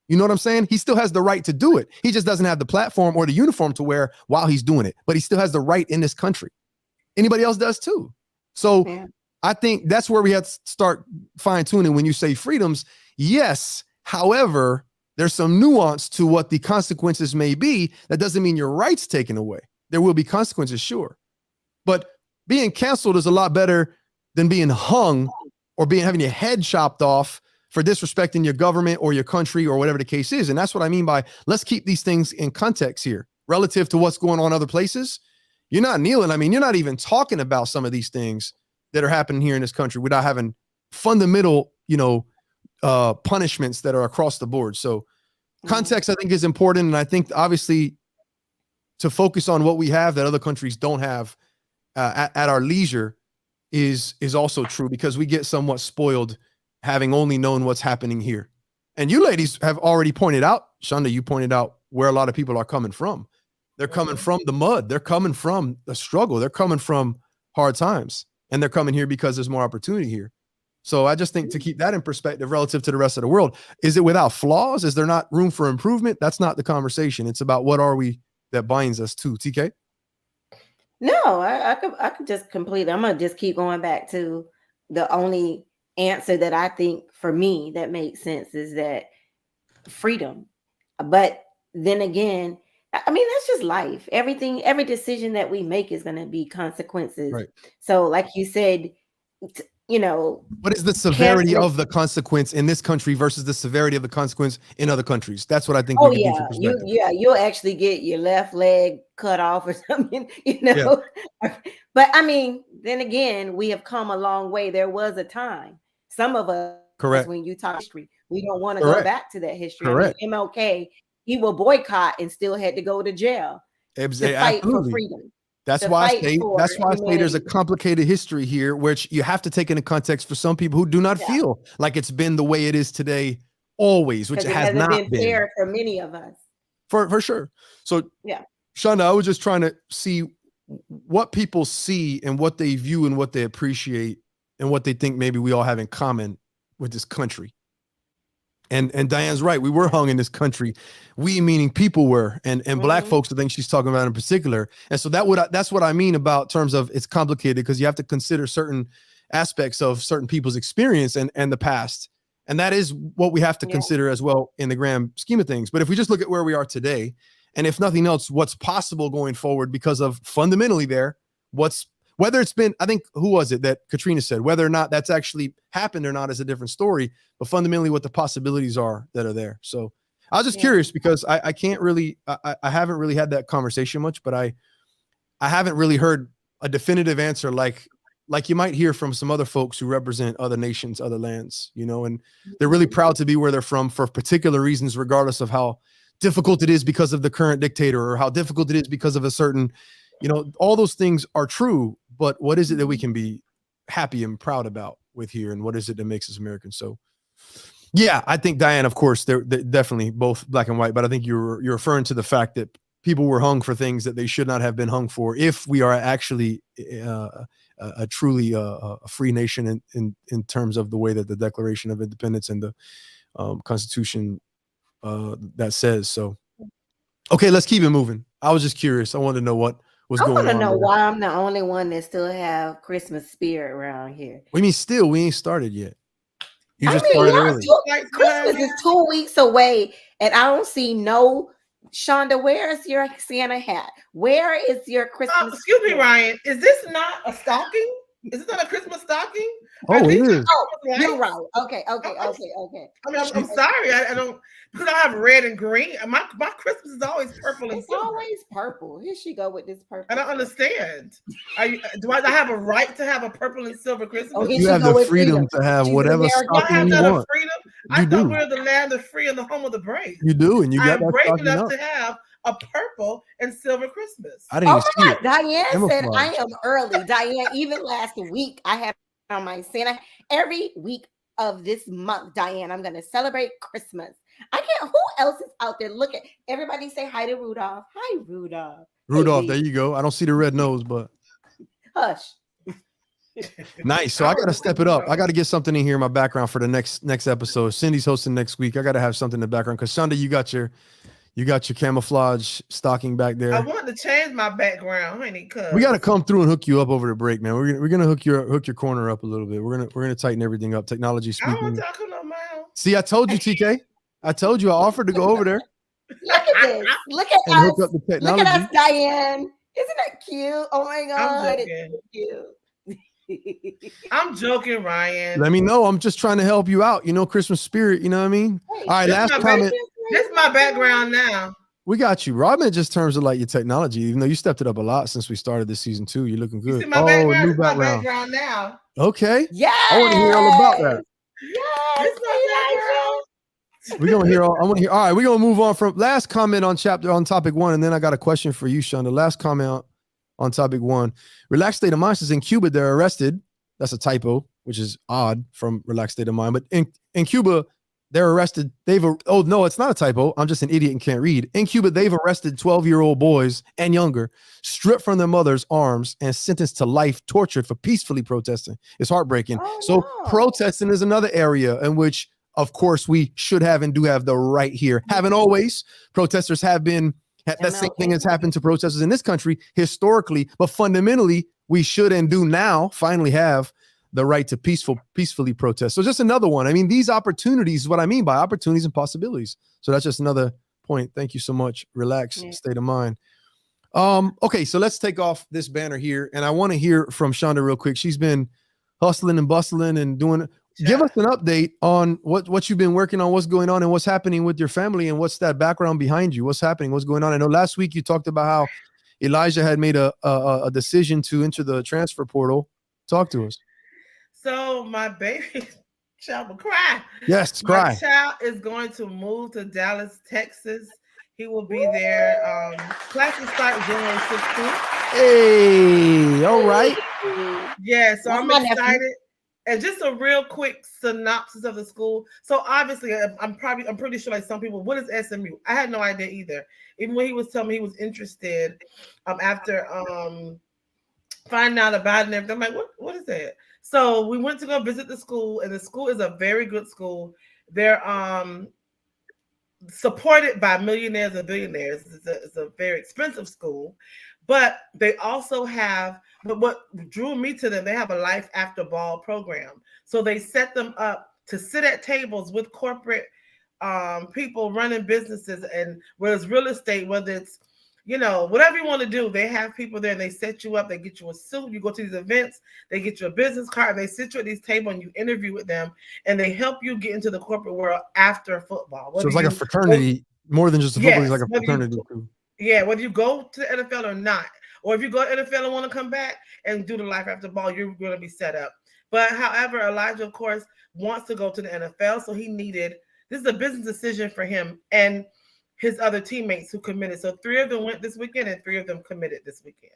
you know what I'm saying? He still has the right to do it. He just doesn't have the platform or the uniform to wear while he's doing it, but he still has the right in this country. Anybody else does too. So I think that's where we have to start fine tuning when you say freedoms. Yes. However, there's some nuance to what the consequences may be. That doesn't mean your rights taken away. There will be consequences, sure. But being canceled is a lot better than being hung or having your head chopped off for disrespecting your government or your country or whatever the case is. And that's what I mean by, let's keep these things in context here relative to what's going on other places. You're not kneeling. I mean, you're not even talking about some of these things that are happening here in this country without having fundamental, punishments that are across the board. So context, I think, is important. And I think obviously to focus on what we have that other countries don't have at our leisure is also true, because we get somewhat spoiled having only known what's happening here. And you ladies have already pointed out, Shonda, you pointed out where a lot of people are coming from. They're coming from the mud. They're coming from the struggle. They're coming from hard times, and they're coming here because there's more opportunity here. So I just think to keep that in perspective relative to the rest of the world, is it without flaws? Is there not room for improvement? That's not the conversation. It's about what are we that binds us to, TK? No, I could just completely. I'm gonna just keep going back to the only answer that I think for me that makes sense is that freedom. But then again, I mean that's just life. Everything, every decision that we make is gonna be consequences. Right. So, like you said, you know, What is the severity of the consequence in this country versus the severity of the consequence in other countries? That's what I think we oh can do yeah, for perspective. you'll actually get your left leg cut off or something, you know. But I mean, then again, we have come a long way. There was a time. Some of us, Correct. when you talk history, we don't want to go Correct. back to that history. Correct. I mean, MLK, he will boycott and still had to go to jail to fight for Absolutely. freedom. That's to why I fight say for that's why I say there's a humanity. complicated history here, which you have to take into context for some people who do not Yeah. feel like it's been the way it is today always, which Because it it has hasn't not been been. fair for many of us. For sure. So Yeah. Shonda, I was just trying to see what people see and what they view and what they appreciate and what they think maybe we all have in common with this country. And Diane's right. We were hung in this country. We meaning people were, and black folks, I think she's talking about in particular. And so that's what I mean about terms of it's complicated because you have to consider certain aspects of certain people's experience and the past. And that is what we have to consider as well in the grand scheme of things. But if we just look at where we are today, and if nothing else, what's possible going forward because of fundamentally whether it's been, I think, who was it that Katrina said, whether or not that's actually happened or not is a different story, but fundamentally what the possibilities are that are there. So I was just curious because I can't really, I haven't really had that conversation much, but I haven't really heard a definitive answer like you might hear from some other folks who represent other nations, other lands, you know, and they're really proud to be where they're from for particular reasons, regardless of how difficult it is because of the current dictator or how difficult it is because of a certain, you know, all those things are true, but what is it that we can be happy and proud about with here? And what is it that makes us Americans? So yeah, I think Diane, of course, they're definitely both black and white, but I think you're referring to the fact that people were hung for things that they should not have been hung for if we are actually a truly a free nation in terms of the way that the Declaration of Independence and the Constitution that says. So, okay, let's keep it moving. I was just curious. I wanted to know what was going on. I want to know why I'm the only one that still have Christmas spirit around here. We mean still, we ain't started yet. You just started early. Christmas is 2 weeks away, and I don't see no. Shonda, where is your Santa hat? Where is your Christmas? Excuse me, Ryan. Is this not a stocking? Is this not a Christmas stocking? Oh, it is. Oh, you're right. Okay. I mean, I'm sorry. I don't, because I have red and green. My Christmas is always purple and silver. Always purple. Here she go with this purple. I don't understand. Do I have a right to have a purple and silver Christmas? Oh, you have the freedom to have whatever stocking you want. I thought we're the land of free and the home of the brave. You do, and you got I'm brave enough to have a purple and silver Christmas. I didn't see it. Diane said I am early. Diane, even last week, I had on my Santa. Every week of this month, Diane, I'm going to celebrate Christmas. I can't. Who else is out there? Look at everybody. Say hi to Rudolph. Hi, Rudolph. Rudolph, there you go. I don't see the red nose, but hush. Nice. So I got to step it up. I got to get something in here in my background for the next episode. Cindy's hosting next week. I got to have something in the background because Sunday you got your camouflage stocking back there. I want to change my background, honey. Cause we got to come through and hook you up over the break, man. We're gonna hook your corner up a little bit. We're gonna tighten everything up. Technology speaking. I don't want to talk no more. See, I told you, TK. I told you I offered to go over there. Look at this. Look at us. Hook up the technology. Look at us, Diane. Isn't that cute? Oh my God. It's cute. I'm joking, Ryan. Let me know. I'm just trying to help you out. You know, Christmas spirit. You know what I mean? All right, last comment. This is my background now. We got you. Robin just terms of like your technology, even though you stepped it up a lot since we started this season 2. You're looking good. You see my background, new background. My background now. Okay. Yeah. I want to hear all about that. Yes. We're gonna hear all. I want to hear. All right, we're gonna move on from last comment on topic 1, and then I got a question for you, Sean. The last comment on topic 1. Relaxed state of mind says in Cuba they're arrested. That's a typo, which is odd from relaxed state of mind. But in Cuba, they're arrested. Oh no, it's not a typo. I'm just an idiot and can't read. In Cuba, they've arrested 12-year-old boys and younger, stripped from their mother's arms and sentenced to life, tortured for peacefully protesting. It's heartbreaking. So Oh no. protesting is another area in which, of course, we should have and do have the right here. Haven't always. Protesters have been. That same thing has happened to protesters in this country historically, but fundamentally, we should and do now finally have the right to peacefully protest. So just another one. I mean, these opportunities is what I mean by opportunities and possibilities. So that's just another point. Thank you so much. Relax, state of mind. Okay, so let's take off this banner here. And I want to hear from Shonda real quick. She's been hustling and bustling and doing. Give us an update on what you've been working on, what's going on, and what's happening with your family, and what's that background behind you. What's happening? What's going on? I know last week you talked about how Elijah had made a decision to enter the transfer portal. Talk to us. So my baby child will cry. Yes, My cry. child is going to move to Dallas, Texas. He will be there. Classes start January 16th. Hey, all right. Yeah, so That's I'm my nephew. excited. And just a real quick synopsis of the school. So obviously, I'm pretty sure like some people, what is SMU? I had no idea either. Even when he was telling me he was interested, after finding out about it and everything, I'm like, what is that? So we went to go visit the school, and the school is a very good school. They're supported by millionaires and billionaires. It's a very expensive school, but they also have, but what drew me to them, they have a life after ball program. So they set them up to sit at tables with corporate people running businesses, and whether it's real estate, whether it's, whatever you want to do, they have people there and they set you up. They get you a suit. You go to these events, they get you a business card, and they sit you at these tables and you interview with them, and they help you get into the corporate world after football. So it's like a fraternity, more than just a football. It's like a fraternity too. Yeah, whether you go to the NFL or not, or if you go to NFL and want to come back and do the life after ball, you're going to be set up. But however, Elijah, of course, wants to go to the NFL, so this is a business decision for him and his other teammates who committed. So 3 of them went this weekend and 3 of them committed this weekend.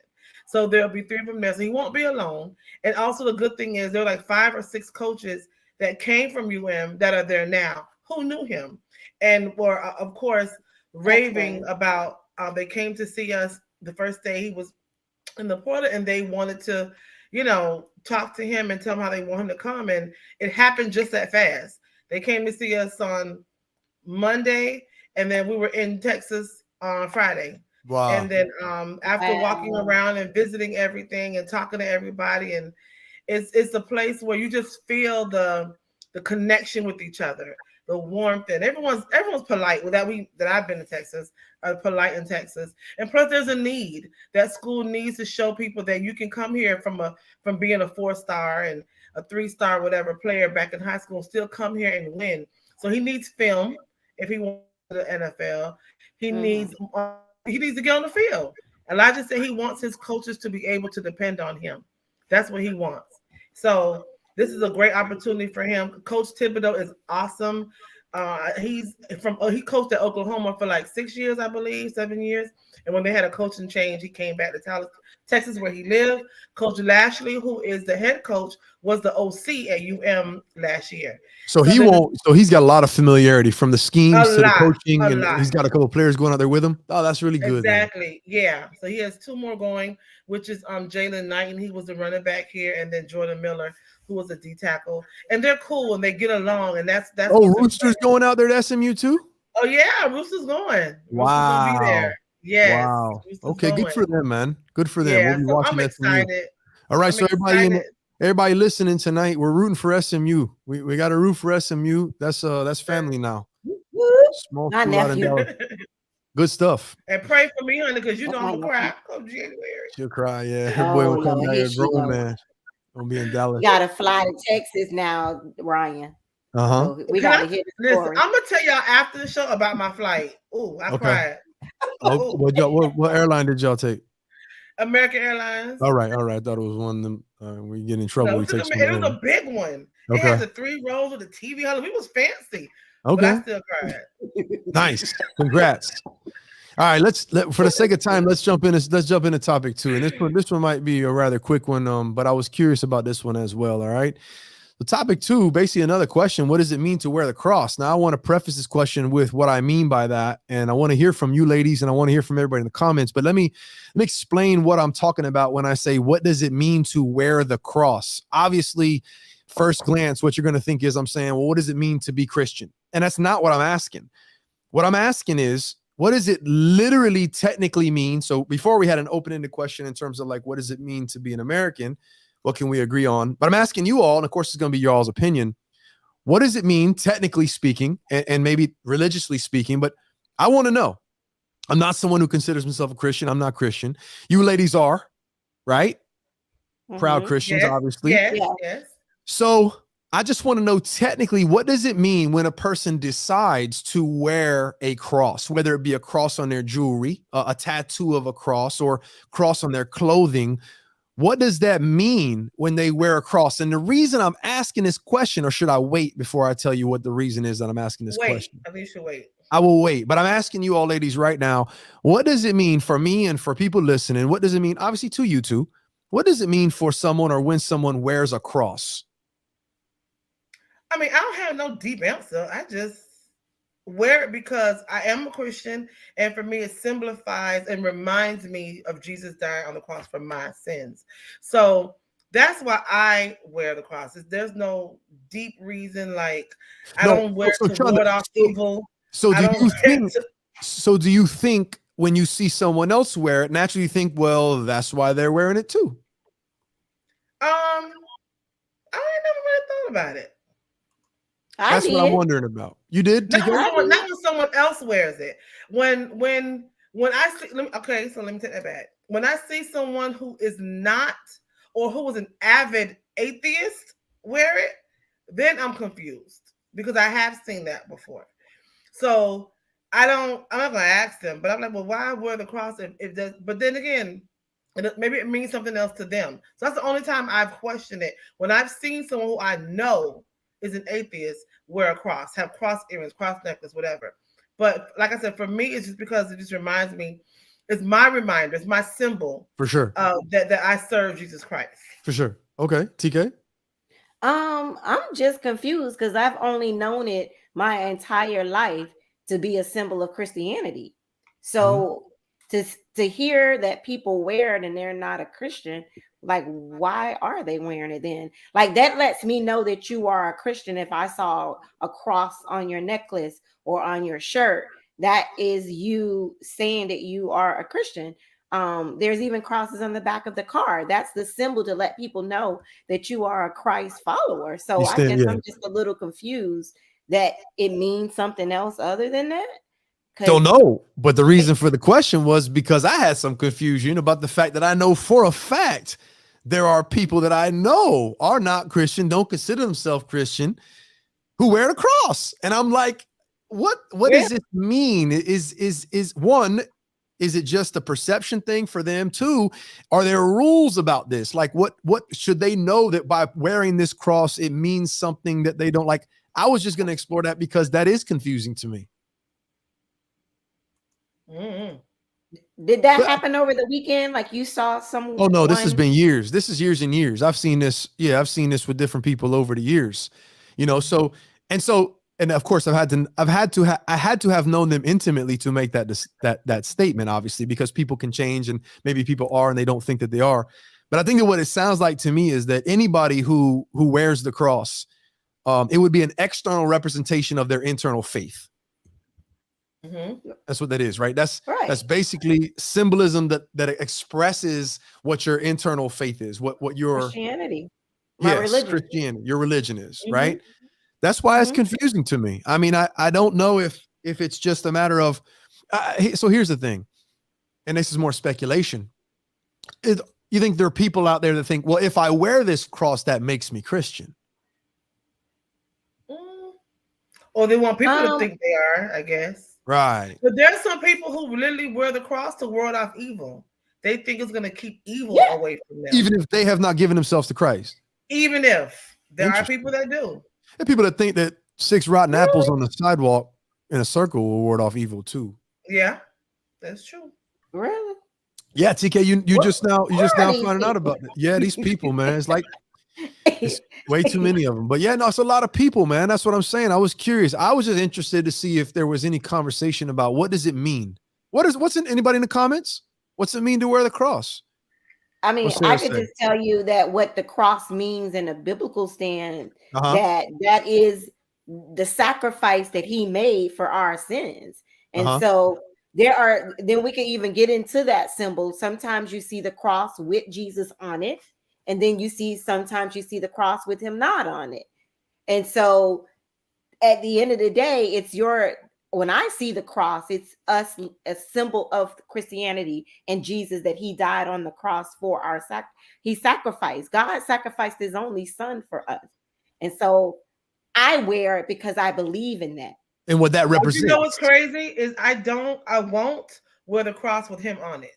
So there'll be 3 of them there. So he won't be alone. And also the good thing is there are like 5 or 6 coaches that came from UM that are there now who knew him and were, of course, raving about, they came to see us the first day he was in the portal, and they wanted to, talk to him and tell him how they want him to come. And it happened just that fast. They came to see us on Monday, and then we were in Texas on Friday. Wow. And then after walking around and visiting everything and talking to everybody, and it's a place where you just feel the connection with each other, the warmth, and everyone's polite. That I've been to Texas, are polite in Texas, and plus there's a need. That school needs to show people that you can come here from being a 4-star and a 3-star whatever player back in high school, and still come here and win. So he needs film if he wants to the NFL. He needs to get on the field. Elijah said he wants his coaches to be able to depend on him. That's what he wants. So this is a great opportunity for him. Coach Thibodeau is awesome. He coached at Oklahoma for like 6 years, I believe, 7 years. And when they had a coaching change, he came back to Texas, where he lived. Coach Lashley, who is the head coach, was the OC at UM last year. So he's got a lot of familiarity from the schemes to the coaching, and he's got a couple of players going out there with him. Oh, that's really good. Exactly. Man. Yeah. So he has 2 more going, which is Jalen Knight, and he was the running back here, and then Jordan Miller, who was a D tackle. And they're cool and they get along, and that's Rooster's going out there to SMU too? Oh yeah, Rooster's going. Wow. Rooster's gonna be there. Yes. Wow. Okay, good for them, man. Good for them. Yeah, we'll be watching I'm excited. All right, so everybody listening tonight, we're rooting for SMU. We got to root for SMU. That's family now. Small my nephew. Good stuff. And pray for me, honey, because I'm gonna cry come January. She'll cry, yeah. Her boy will come back a grown man. Gonna be in Dallas. You gotta fly to Texas now, Ryan. So we gotta hear the story. I'm gonna tell y'all after the show about my flight. Oh, I cried. What airline did y'all take? American Airlines. All right. I thought it was one of them. We get in trouble. No, it was a big one. It had the 3 rows with the TV. It was fancy. Okay. But I still cried. Nice. Congrats. All right, for the sake of time, let's jump into topic 2. And this one might be a rather quick one. But I was curious about this one as well. All right. So topic 2, basically another question. What does it mean to wear the cross? Now, I want to preface this question with what I mean by that. And I want to hear from you ladies, and I want to hear from everybody in the comments. But let me explain what I'm talking about when I say, what does it mean to wear the cross? Obviously, first glance, what you're going to think is I'm saying, well, what does it mean to be Christian? And that's not what I'm asking. What I'm asking is, what does it literally technically mean? So before we had an open-ended question in terms of like, what does it mean to be an American? What can we agree on? But I'm asking you all, and of course it's going to be your all's opinion. What does it mean, technically speaking, and maybe religiously speaking? But I want to know. I'm not someone who considers himself a Christian. I'm not Christian. You ladies are, right? Proud Christians, Yes, obviously. yes, Yeah. yes. So I just want to know technically, what does it mean when a person decides to wear a cross, whether it be a cross on their jewelry, a tattoo of a cross, or cross on their clothing? What does that mean when they wear a cross? And the reason I'm asking this question, or should I wait before I tell you what the reason is that I'm asking this question? I think you should wait. I will wait, but I'm asking you all ladies right now, what does it mean for me and for people listening? What does it mean, obviously, to you two? What does it mean for someone, or when someone wears a cross? I mean, I don't have no deep answer. I just wear it because I am a Christian, and for me, it symbolifies and reminds me of Jesus dying on the cross for my sins. So that's why I wear the cross. There's no deep reason. Like I don't wear it to ward off evil. So do you think when you see someone else wear it, naturally you think, well, that's why they're wearing it too? I never really thought about it. That's what I'm wondering about. You did? Not when someone else wears it. When I see, okay, so let me take that back. When I see someone who is not, or who is an avid atheist wear it, then I'm confused, because I have seen that before. So I'm not gonna ask them, but I'm like, well, why wear the cross if does? But then again, maybe it means something else to them. So that's the only time I've questioned it. When I've seen someone who I know is an atheist wear a cross, have cross earrings, cross necklace, whatever. But like I said, for me, it's just because it just reminds me, it's my reminder, it's my symbol. For sure. That I serve Jesus Christ. For sure. Okay. TK? I'm just confused because I've only known it my entire life to be a symbol of Christianity. So to hear that people wear it and they're not a Christian, like, why are they wearing it then? Like, that lets me know that you are a Christian. If I saw a cross on your necklace or on your shirt, that is you saying that you are a Christian. There's even crosses on the back of the car. That's the symbol to let people know that you are a Christ follower. So I guess I'm just a little confused that it means something else other than that. Don't know. But the reason for the question was because I had some confusion about the fact that I know for a fact there are people that I know are not Christian, don't consider themselves Christian, who wear the cross. And I'm like, what does this mean? Is one, is it just a perception thing for them? Two, are there rules about this? Like, what should they know that by wearing this cross, it means something that they don't like? I was just going to explore that because that is confusing to me. Mm-hmm. Did that happen over the weekend? Like, you saw someone? Oh no, this has been years. This is years and years. I've seen this. Yeah, I've seen this with different people over the years. You know, and of course I had to have known them intimately to make that statement, obviously, because people can change and maybe people are and they don't think that they are. But I think that what it sounds like to me is that anybody who wears the cross, it would be an external representation of their internal faith. Mm-hmm. That's what that is, right? That's basically symbolism that expresses what your internal faith is, what your Christianity, religion. Christianity, your religion is, right? That's why it's confusing to me. I mean, I don't know if it's just a matter of. So here's the thing, and this is more speculation. You think there are people out there that think, well, if I wear this cross, that makes me Christian? Or they want people to think they are, I guess. Right. But there's some people who literally wear the cross to ward off evil. They think it's going to keep evil away from them. Even if they have not given themselves to Christ. Even if. There are people that do. And people that think that 6 rotten apples on the sidewalk in a circle will ward off evil too. Yeah, that's true. Really? Yeah, TK, you just now finding out about it. Yeah, these people, man. It's like It's way too many of them. But yeah, no, it's a lot of people, man. That's what I'm saying. I was curious. I was just interested to see if there was any conversation about what does it mean? What's in anybody in the comments? What's it mean to wear the cross? I mean, What's I Sarah could say? just tell you that what the cross means in a biblical stand, Uh-huh. that is the sacrifice that he made for our sins. And Uh-huh. so then we can even get into that symbol. Sometimes you see the cross with Jesus on it, and then sometimes you see the cross with him not on it. And so at the end of the day, when I see the cross, it's us, a symbol of Christianity and Jesus, that he died on the cross for he sacrificed. God sacrificed his only son for us. And so I wear it because I believe in that. And what that But represents. you know what's crazy is I won't wear the cross with him on it.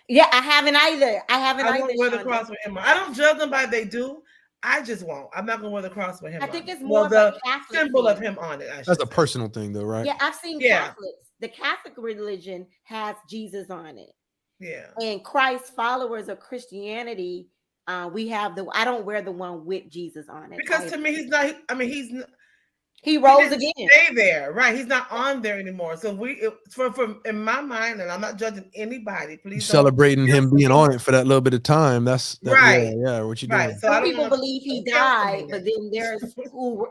Yeah, I haven't either. I won't wear the cross with him. I don't judge them by they do. I just won't. I'm not gonna wear the cross with him. I think it's well, more of the a Catholic symbol thing. of him on it. That's a personal thing, though, right? Yeah, I've seen Catholics. The Catholic religion has Jesus on it. Yeah. And Christ followers of Christianity, we have I don't wear the one with Jesus on it. Because to me, he's not. I mean, he rose again. Stay there, right? He's not on there anymore. So from in my mind, and I'm not judging anybody. Please, celebrating him being on it for that little bit of time. That's right. Yeah, what you right. doing? So some people believe he died, but then there's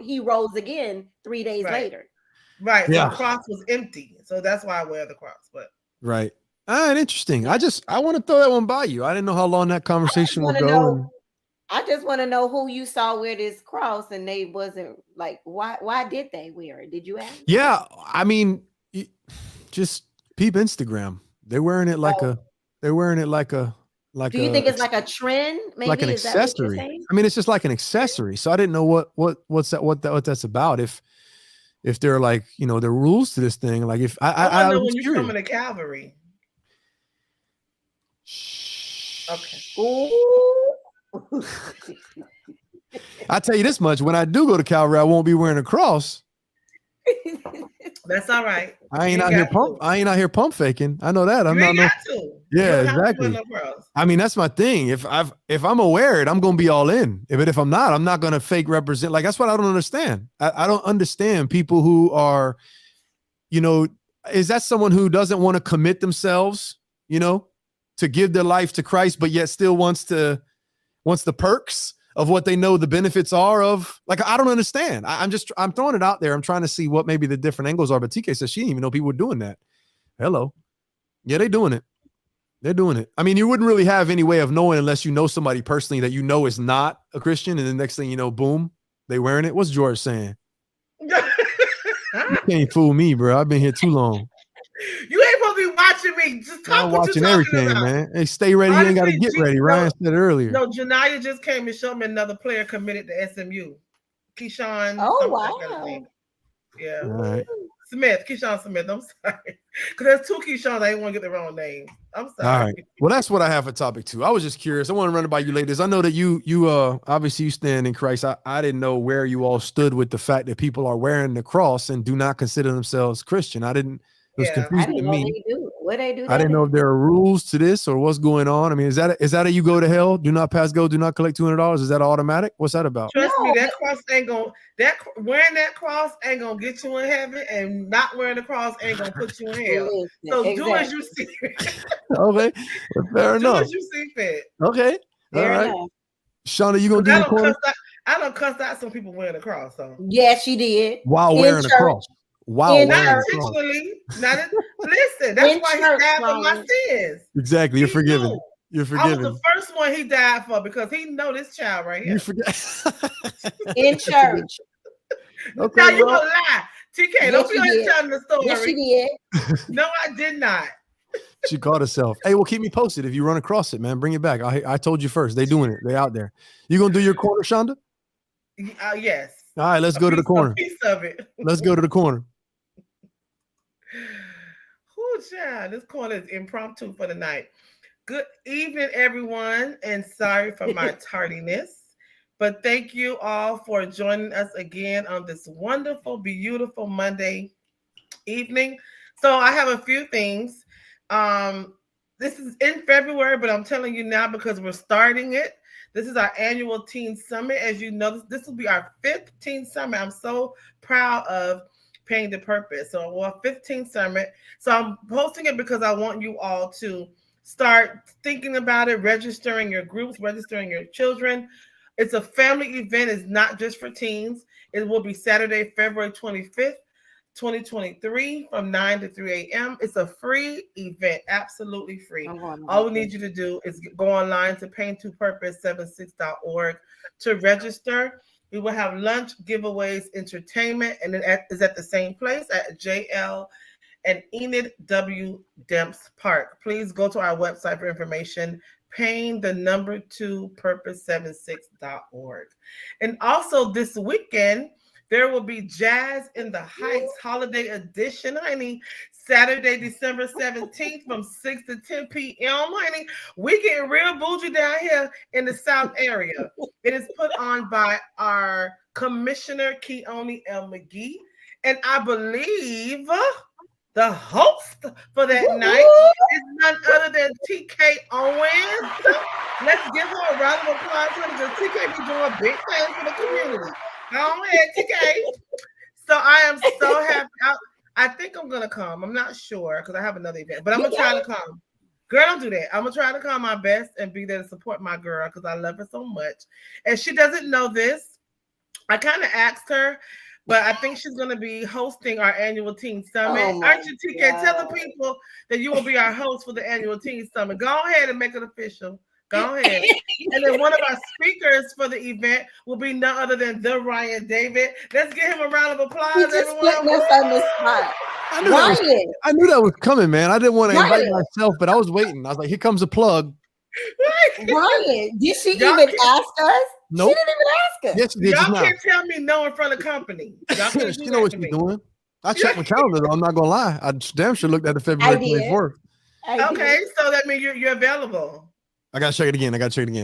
he rose again 3 days later. Right. So the cross was empty. So that's why I wear the cross. But right. Interesting. I want to throw that one by you. I didn't know how long that conversation would go. I just want to know who you saw wear this cross, and they wasn't like, why did they wear it? Did you ask? Yeah, I mean, just peep Instagram. They're wearing it like Do you think it's like a trend? Maybe like an accessory. I mean, it's just like an accessory. So I didn't know what that's about. If there are like, there are rules to this thing. Like if I know when you're coming to Calvary. Okay. Ooh. I tell you this much: when I do go to Calvary, I won't be wearing a cross. That's all right. I ain't out here pump faking. I know that. I'm not. Got to. Yeah, exactly. I mean, that's my thing. If I'm aware it, I'm gonna be all in. But if I'm not, I'm not gonna fake represent. Like that's what I don't understand. I don't understand people who are, is that someone who doesn't want to commit themselves, to give their life to Christ, but yet still wants the perks of what they know the benefits are of. Like, I don't understand. I'm throwing it out there. I'm trying to see what maybe the different angles are. But TK says she didn't even know people were doing that. Hello. Yeah, they're doing it. They're doing it. I mean, you wouldn't really have any way of knowing unless you know somebody personally that is not a Christian. And the next thing you know, boom, they wearing it. What's George saying? You can't fool me, bro. I've been here too long. You ain't supposed to be watching me. Just talk I'm what watching you're everything, about. Man. Hey, stay ready. Honestly, you ain't got to get ready. Ryan said it earlier. No, Janaya just came and showed me another player committed to SMU. Keyshawn. Oh, wow. Yeah. All right. Smith. Keyshawn Smith. I'm sorry. Because there's two Keyshawns. I didn't want to get the wrong name. I'm sorry. All right. Well, that's what I have for topic 2. I was just curious. I want to run it by you ladies. I know that you obviously you stand in Christ. I didn't know where you all stood with the fact that people are wearing the cross and do not consider themselves Christian. It was confusing to me. What they do? I didn't know if there are rules to this or what's going on. I mean, is that a you go to hell, do not pass go, do not collect $200? Is that automatic? What's that about? Trust me, that cross ain't gonna wearing that cross ain't gonna get you in heaven, and not wearing the cross ain't gonna put you in hell. So do as you see. Okay, fair enough. Do as you see fit. Okay, all right. Shonda, you gonna do the corner? I don't cuss out some people wearing a cross. So yes, she did while wearing a cross. Wow. Not intentionally. Listen, that's why he died for my sins. Exactly. You're forgiven. You're forgiven. I was the first one he died for because he know this child right here. You forget. In church. Okay, now you gonna lie. TK, don't be telling the story. Yes, she did. No, I did not. She caught herself. Hey, well, keep me posted if you run across it, man. Bring it back. I told you first. They doing it. They out there. You gonna do your corner, Shonda? Yes. All right, let's go to the corner. A piece of it. Let's go to the corner. Oh, child, this corner is impromptu for the night. Good evening, everyone, and sorry for my tardiness, but thank you all for joining us again on this wonderful, beautiful Monday evening. So I have a few things. This is in February, but I'm telling you now because we're starting it. This is our annual teen summit. As you know, this will be our 5th teen summit. I'm so proud of Paying the Purpose. So we're 15th summit. So I'm posting it because I want you all to start thinking about it, registering your groups, registering your children. It's a family event. It's not just for teens. It will be Saturday, February 25th. 2023 from 9 to 3 a.m. It's a free event, absolutely free. All we need you to do is go online to pain2purpose76.org to register. We will have lunch, giveaways, entertainment, and it is at the same place at JL and Enid W. Demps Park. Please go to our website for information, pain2purpose76.org. And also this weekend, there will be Jazz in the Heights Holiday Edition, honey. Saturday, December 17th from 6 to 10 p.m., honey. We getting real bougie down here in the South area. It is put on by our Commissioner Keone L. McGee. And I believe the host for that night is none other than TK Owens. Let's give her a round of applause because TK be doing big things for the community. Go ahead, TK. So I am so happy. I think I'm gonna come. I'm not sure because I have another event, but I'm gonna try to come. Girl, don't do that. I'm gonna try to come my best and be there to support my girl because I love her so much. And she doesn't know this. I kind of asked her, but I think she's gonna be hosting our annual teen summit. Aren't you, TK? Tell the people that you will be our host for the annual teen summit. Go ahead and make it official. Go ahead. And then one of our speakers for the event will be none other than the Ryan David. Let's give him a round of applause, everyone. I knew that was coming, man. I didn't want to invite myself, but I was waiting. I was like, here comes a plug. Ryan, did she even ask us? Nope. She didn't even ask us. Yes, she did. Y'all can't tell me no in front of company. Y'all can't she know what she's doing. I checked my calendar, though. I'm not going to lie. I damn sure looked at the February 24th. Okay, so that means you're available. I gotta check it again.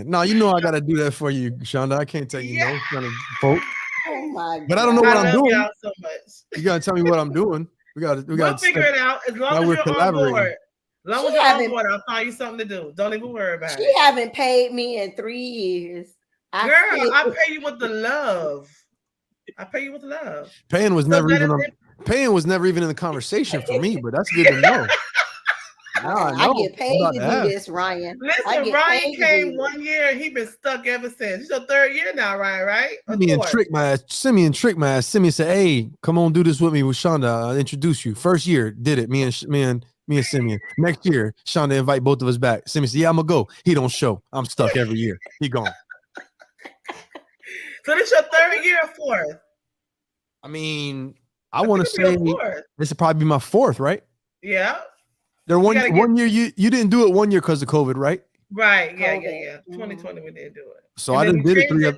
No, you know I gotta do that for you, Shonda. I can't tell you no in front of folk. Oh my God. But I don't know what I'm doing. Y'all so much. You gotta tell me what I'm doing. We gotta figure it out as long as you're on board. As long as you're on board, I'll find you something to do. Don't even worry about it. She haven't paid me in 3 years. I pay you with the love. Paying was never even in the conversation for me, but that's good to know. I get paid to do this, Ryan. Listen, Ryan came 1 year and he's been stuck ever since. It's your 3rd year now, Ryan, right? Simeon tricked my ass. Simeon said, "Hey, come on, do this with me with Shonda. I'll introduce you." First year, did it. Me and Simeon. Next year, Shonda invite both of us back. Simeon said, "Yeah, I'm gonna go." He don't show. I'm stuck every year. He gone. So this your 3rd year or 4th? I mean, I want to say this would probably be my 4th, right? Yeah. There one year you didn't do it 1 year because of COVID, right? Right. Yeah. 2020 we did do it. So I did it 3 other.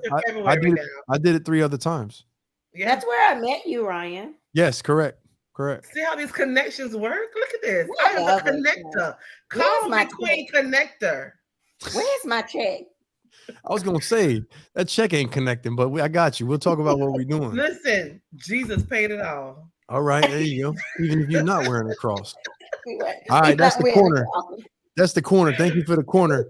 I did it 3 other times. Yeah. That's where I met you, Ryan. Yes, correct. See how these connections work? Look at this. I am a connector. Call me Queen Connector. Where's my check? I was gonna say that check ain't connecting, but I got you. We'll talk about what we're doing. Listen, Jesus paid it all. All right, there you go. Even if you're not wearing a cross. All right, that's the corner. That's the corner. Thank you for the corner.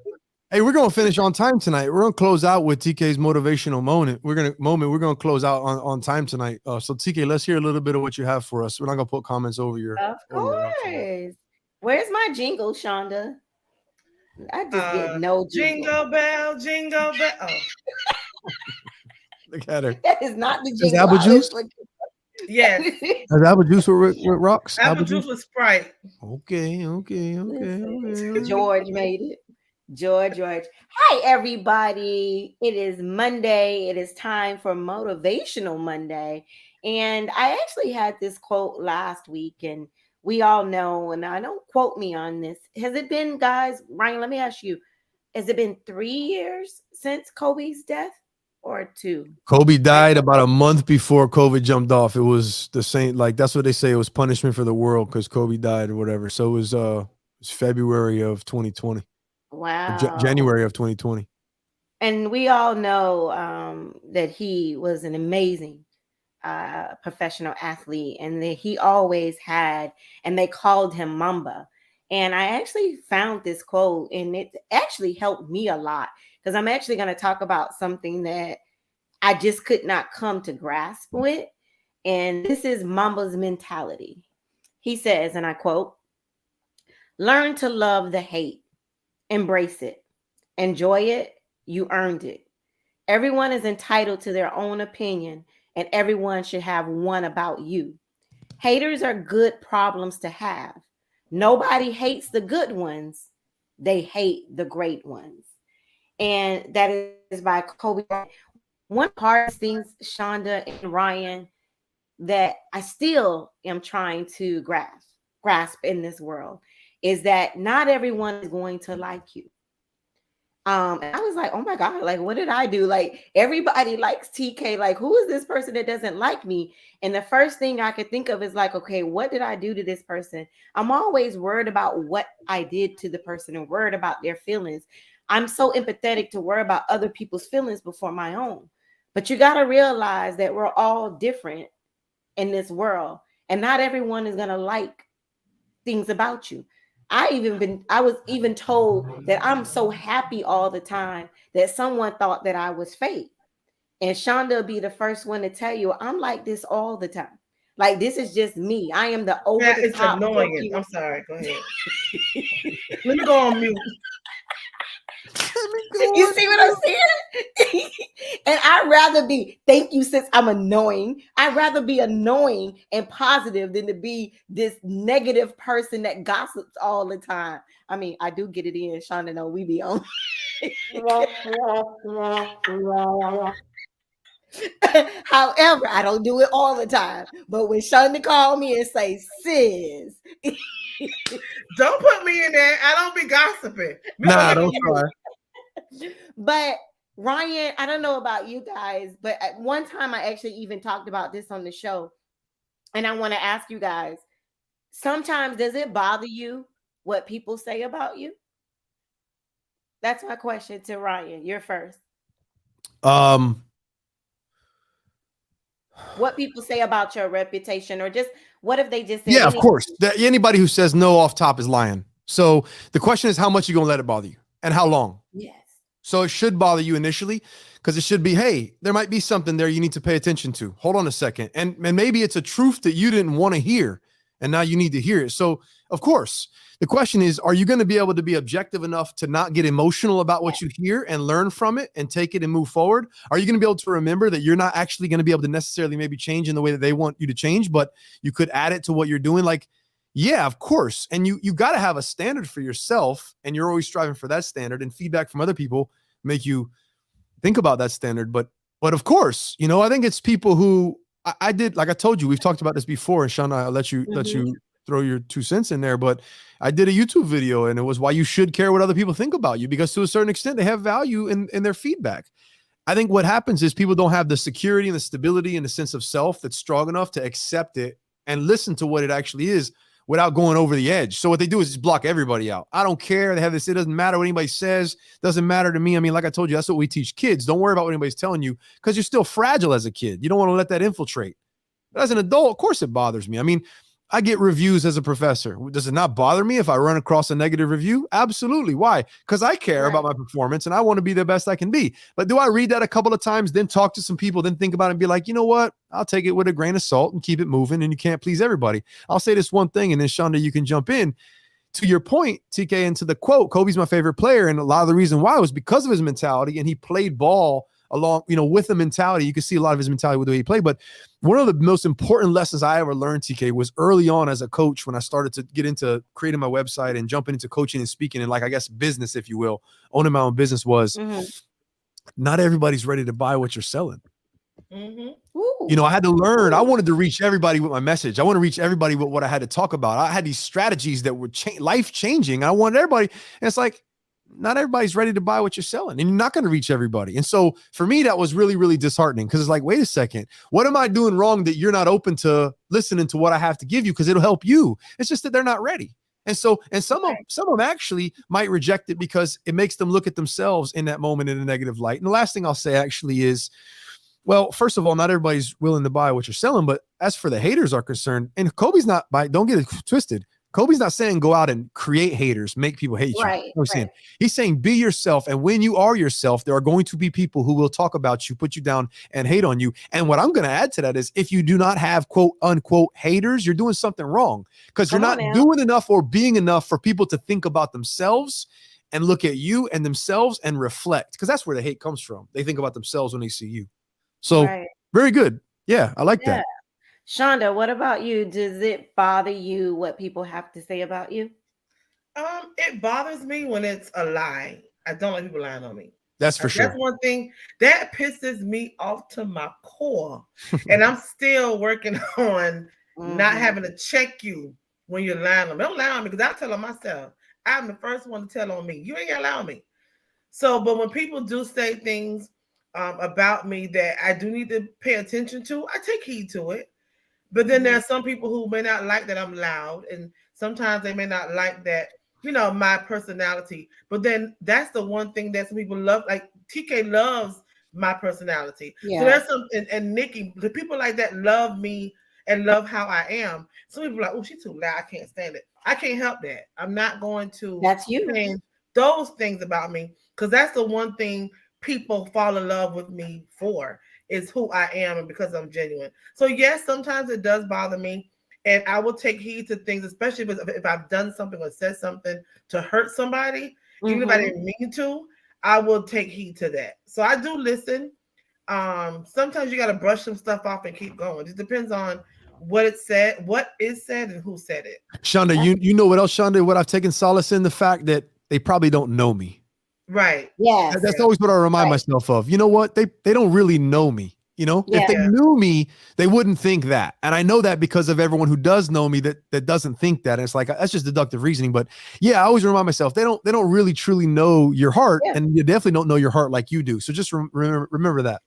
Hey, we're gonna finish on time tonight. We're gonna close out with TK's motivational moment. We're gonna close out on time tonight. So TK, let's hear a little bit of what you have for us. We're not gonna put comments over your. Of course. Where's my jingle, Shonda? I just get no jingle bell, jingle bell. Oh. Look at her. That is not the jingle. Apple juice. Yes. Is apple juice with rocks? Apple juice with Sprite. Okay. George made it. George. Hi, everybody. It is Monday. It is time for Motivational Monday. And I actually had this quote last week, and we all know, and I don't quote me on this. Has it been, guys? Ryan, let me ask you, has it been 3 years since Kobe's death or 2? Kobe died about a month before COVID jumped off. It was the same, like that's what they say. It was punishment for the world because Kobe died or whatever. So it was February of 2020. Wow. January of 2020. And we all know that he was an amazing professional athlete, and that he always had, and they called him Mamba. And I actually found this quote, and it actually helped me a lot because I'm actually going to talk about something that I just could not come to grasp with. And this is Mamba's mentality. He says, and I quote, learn to love the hate, embrace it, enjoy it, you earned it. Everyone is entitled to their own opinion, and everyone should have one about you. Haters are good problems to have. Nobody hates the good ones, they hate the great ones. And that is by Kobe. One of the hardest things, Shonda and Ryan, that I still am trying to grasp in this world is that not everyone is going to like you. And I was like, oh my God, like, what did I do? Like, everybody likes TK. Like, who is this person that doesn't like me? And the first thing I could think of is like, okay, what did I do to this person? I'm always worried about what I did to the person and worried about their feelings. I'm so empathetic to worry about other people's feelings before my own. But you got to realize that we're all different in this world, and not everyone is going to like things about you. I was even told that I'm so happy all the time that someone thought that I was fake. And Shonda will be the first one to tell you I'm like this all the time. Like, this is just me. I am the over the It's top. annoying. I'm sorry. Go ahead. Let me go on mute. You see what I'm saying? And I'd rather be, thank you, since I'm annoying. I'd rather be annoying and positive than to be this negative person that gossips all the time. I mean, I do get it in. Shonda, no, we be on. However, I don't do it all the time. But when Shonda call me and say, sis. Don't put me in there. I don't be gossiping. Nah, don't try. But Ryan, I don't know about you guys, but at one time I actually even talked about this on the show. And I want to ask you guys, sometimes does it bother you what people say about you? That's my question to Ryan. You're first. What people say about your reputation, or just what if they just say of course. Anybody who says no off top is lying. So the question is, how much you gonna let it bother you and how long? Yes. So it should bother you initially, because it should be, hey, there might be something there you need to pay attention to. Hold on a second. And maybe it's a truth that you didn't want to hear, and now you need to hear it. So, of course, the question is, are you going to be able to be objective enough to not get emotional about what you hear and learn from it and take it and move forward? Are you going to be able to remember that you're not actually going to be able to necessarily maybe change in the way that they want you to change, but you could add it to what you're doing? Like, yeah, of course. And you got to have a standard for yourself, and you're always striving for that standard, and feedback from other people make you think about that standard. But of course, I think it's people who I did, like I told you, we've talked about this before, and Shauna, I'll let you throw your 2 cents in there, but I did a YouTube video, and it was why you should care what other people think about you, because to a certain extent they have value in their feedback. I think what happens is people don't have the security and the stability and the sense of self that's strong enough to accept it and listen to what it actually is without going over the edge. So what they do is just block everybody out. I don't care. They have this, it doesn't matter what anybody says. Doesn't matter to me. I mean, like I told you, that's what we teach kids. Don't worry about what anybody's telling you, because you're still fragile as a kid. You don't want to let that infiltrate. But as an adult, of course it bothers me. I mean, I get reviews as a professor. Does it not bother me if I run across a negative review? Absolutely. Why? Because I care about my performance and I want to be the best I can be. But do I read that a couple of times, then talk to some people, then think about it and be like, you know what? I'll take it with a grain of salt and keep it moving, and you can't please everybody. I'll say this one thing, and then Shonda, you can jump in. To your point, TK, and to the quote, Kobe's my favorite player. And a lot of the reason why was because of his mentality, and he played ball along, with the mentality. You can see a lot of his mentality with the way he played. But one of the most important lessons I ever learned, TK, was early on as a coach, when I started to get into creating my website and jumping into coaching and speaking and, like, I guess, business, if you will, owning my own business, was not everybody's ready to buy what you're selling. I had to learn. I wanted to reach everybody with my message. I want to reach everybody with what I had to talk about. I had these strategies that were life changing. I wanted everybody. And it's like, not everybody's ready to buy what you're selling, and you're not going to reach everybody. And so for me, that was really, really disheartening, because it's like, wait a second, what am I doing wrong that you're not open to listening to what I have to give you? Because it'll help you. It's just that they're not ready. And so, and some of them actually might reject it because it makes them look at themselves in that moment in a negative light. And the last thing I'll say actually is, well, first of all, not everybody's willing to buy what you're selling, but as for the haters are concerned, and Kobe's not don't get it twisted. Kobe's not saying go out and create haters, make people hate you. Right, No, he's right. saying, he's saying be yourself. And when you are yourself, there are going to be people who will talk about you, put you down, and hate on you. And what I'm going to add to that is if you do not have quote unquote haters, you're doing something wrong because you're Come on not now. doing enough or being enough for people to think about themselves and look at you and themselves and reflect, because that's where the hate comes from. They think about themselves when they see you. So Right. very good. Yeah, I like Yeah. that. Shonda, what about you? Does it bother you what people have to say about you? It bothers me when it's a lie. I don't like people lying on me. That's for That's sure. one thing that pisses me off to my core. And I'm still working on not Mhm. having to check you when you're lying on me. Don't lie on me because I tell on myself. I'm the first one to tell on me. You ain't gonna lie on me. So, but when people do say things about me that I do need to pay attention to, I take heed to it. But then there are some people who may not like that I'm loud, and sometimes they may not like that, my personality. But then that's the one thing that some people love. Like TK loves my personality. So Yeah. there's some, and Nikki, the people like that love me and love how I am. Some people are like, oh, she's too loud. I can't stand it. I can't help that. I'm not going to That's you. change those things about me because that's the one thing people fall in love with me for is who I am and because I'm genuine. So yes, sometimes it does bother me, and I will take heed to things, especially if I've done something or said something to hurt somebody, even if I Mhm. didn't mean to. I will take heed to that. So I do listen. Sometimes you got to brush some stuff off and keep going. It just depends on what is said, and who said it. Shonda, you know what else, Shonda? What I've taken solace in the fact that they probably don't know me. Right. Yes. That's always what I remind Right. myself of. You know what? They don't really know me. You know, if Yeah. they Yeah. knew me, they wouldn't think that. And I know that because of everyone who does know me that doesn't think that. And it's like that's just deductive reasoning. But yeah, I always remind myself they don't really truly know your heart, Yeah. and you definitely don't know your heart like you do. So just remember that.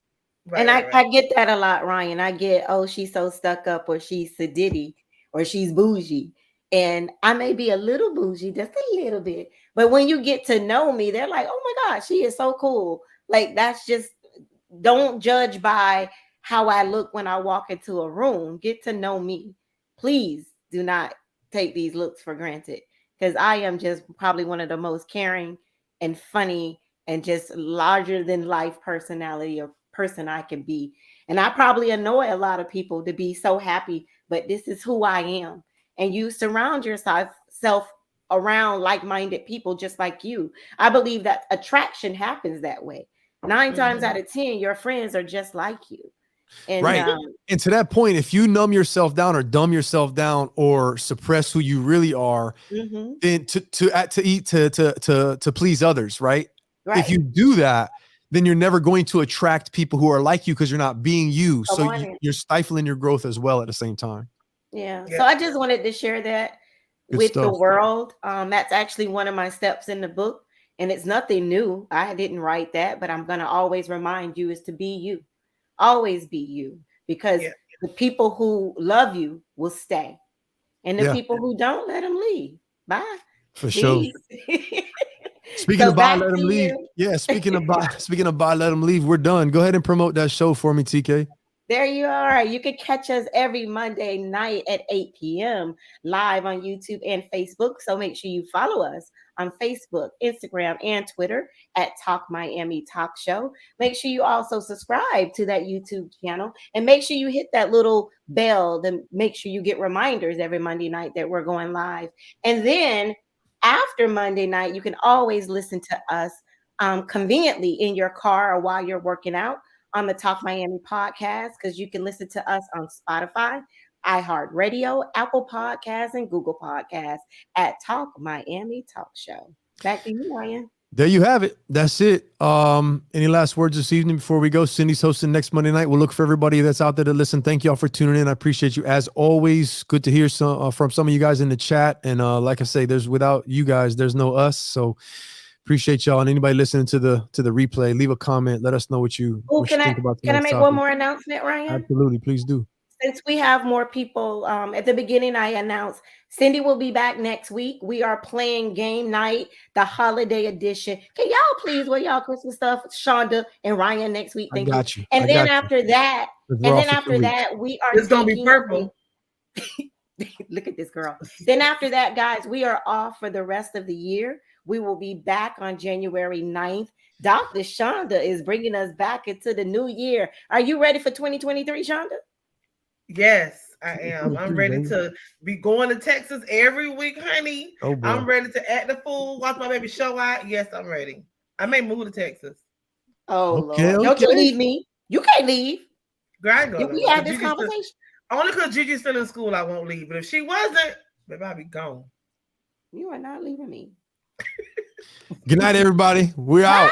Right. And Right. I Right. get that a lot, Ryan. I get, oh, she's so stuck up, or she's sedity, or she's bougie. And I may be a little bougie, just a little bit. But when you get to know me, they're like, oh my God, she is so cool. Like, that's just, don't judge by how I look when I walk into a room. Get to know me. Please do not take these looks for granted, because I am just probably one of the most caring and funny and just larger than life personality or person I can be. And I probably annoy a lot of people to be so happy, but this is who I am. And you surround yourself around like-minded people just like you. I believe that attraction happens that way. 9 times out Mhm. of 10, your friends are just like you. And Right. And to that point, if you numb yourself down or dumb yourself down or suppress who you really are, mhm, then to please others, right? If right. you do that, then you're never going to attract people who are like you because you're not being you. Come So on in. you're stifling your growth as well at the same time. Yeah. Yeah. So I just wanted to share that Good with the stuff. world. That's actually one of my steps in the book. And it's nothing new. I didn't write that, but I'm going to always remind you is to be you. Always be you. Because Yeah. the people who love you will stay. And the Yeah, people who don't, let them leave. Bye. for sure. Peace. Speaking So of bye, back let to them leave. you. Yeah, speaking of bye, let them leave. We're done. Go ahead and promote that show for me, TK. There you are. You can catch us every Monday night at 8 p.m. live on YouTube and Facebook. So make sure you follow us on Facebook, Instagram, and Twitter at Talk Miami Talk Show. Make sure you also subscribe to that YouTube channel and make sure you hit that little bell to make sure you get reminders every Monday night that we're going live. And then after Monday night, you can always listen to us conveniently in your car or while you're working out on the Talk Miami podcast, because you can listen to us on Spotify, iHeartRadio, Apple Podcasts, and Google Podcasts at Talk Miami Talk Show. Back to you, Ryan. There you have it. That's it. Any last words this evening before we go? Cindy's hosting next Monday night. We'll look for everybody that's out there to listen. Thank y'all for tuning in. I appreciate you as always. Good to hear from some of you guys in the chat. And like I say, without you guys, there's no us. So appreciate y'all. And anybody listening to the replay, leave a comment. Let us know what you Oh, think about can I tonight's make one topic. more announcement, Ryan? Absolutely, please do. Since we have more people, at the beginning, I announced Cindy will be back next week. We are playing game night, the holiday edition. Can y'all please wear y'all Christmas stuff? Shonda and Ryan next week. I Thank you. got you. And I then got you. after that, 'Cause we're off for 2 weeks. we are It's gonna be taking purple. Look at this girl. Then after that, guys, we are off for the rest of the year. We will be back on January 9th. Dr. Shonda is bringing us back into the new year. Are you ready for 2023, Shonda? Yes, I am. I'm 23, ready baby. to be going to Texas every week, honey. Oh boy. I'm ready to act the fool, watch my baby show out. Yes, I'm ready. I may move to Texas. Oh, Okay, Lord. Don't you okay. leave me. You can't leave. Girl, I ain't Did going we nowhere. have this conversation? Only because Gigi's still in school, I won't leave. But if she wasn't, maybe I'll be gone. You are not leaving me. Good night, everybody. We're out.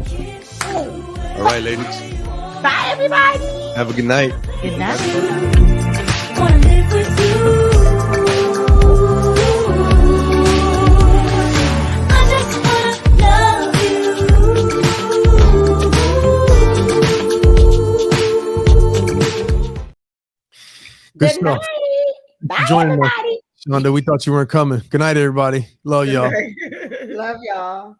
All right, ladies. Bye, everybody. Have a good night. Good night. Wanna live with you. I just wanna love you. Good Good stuff. night. Bye, Joining us. everybody. Shonda, we thought you weren't coming. Good night, everybody. Love y'all. Love y'all.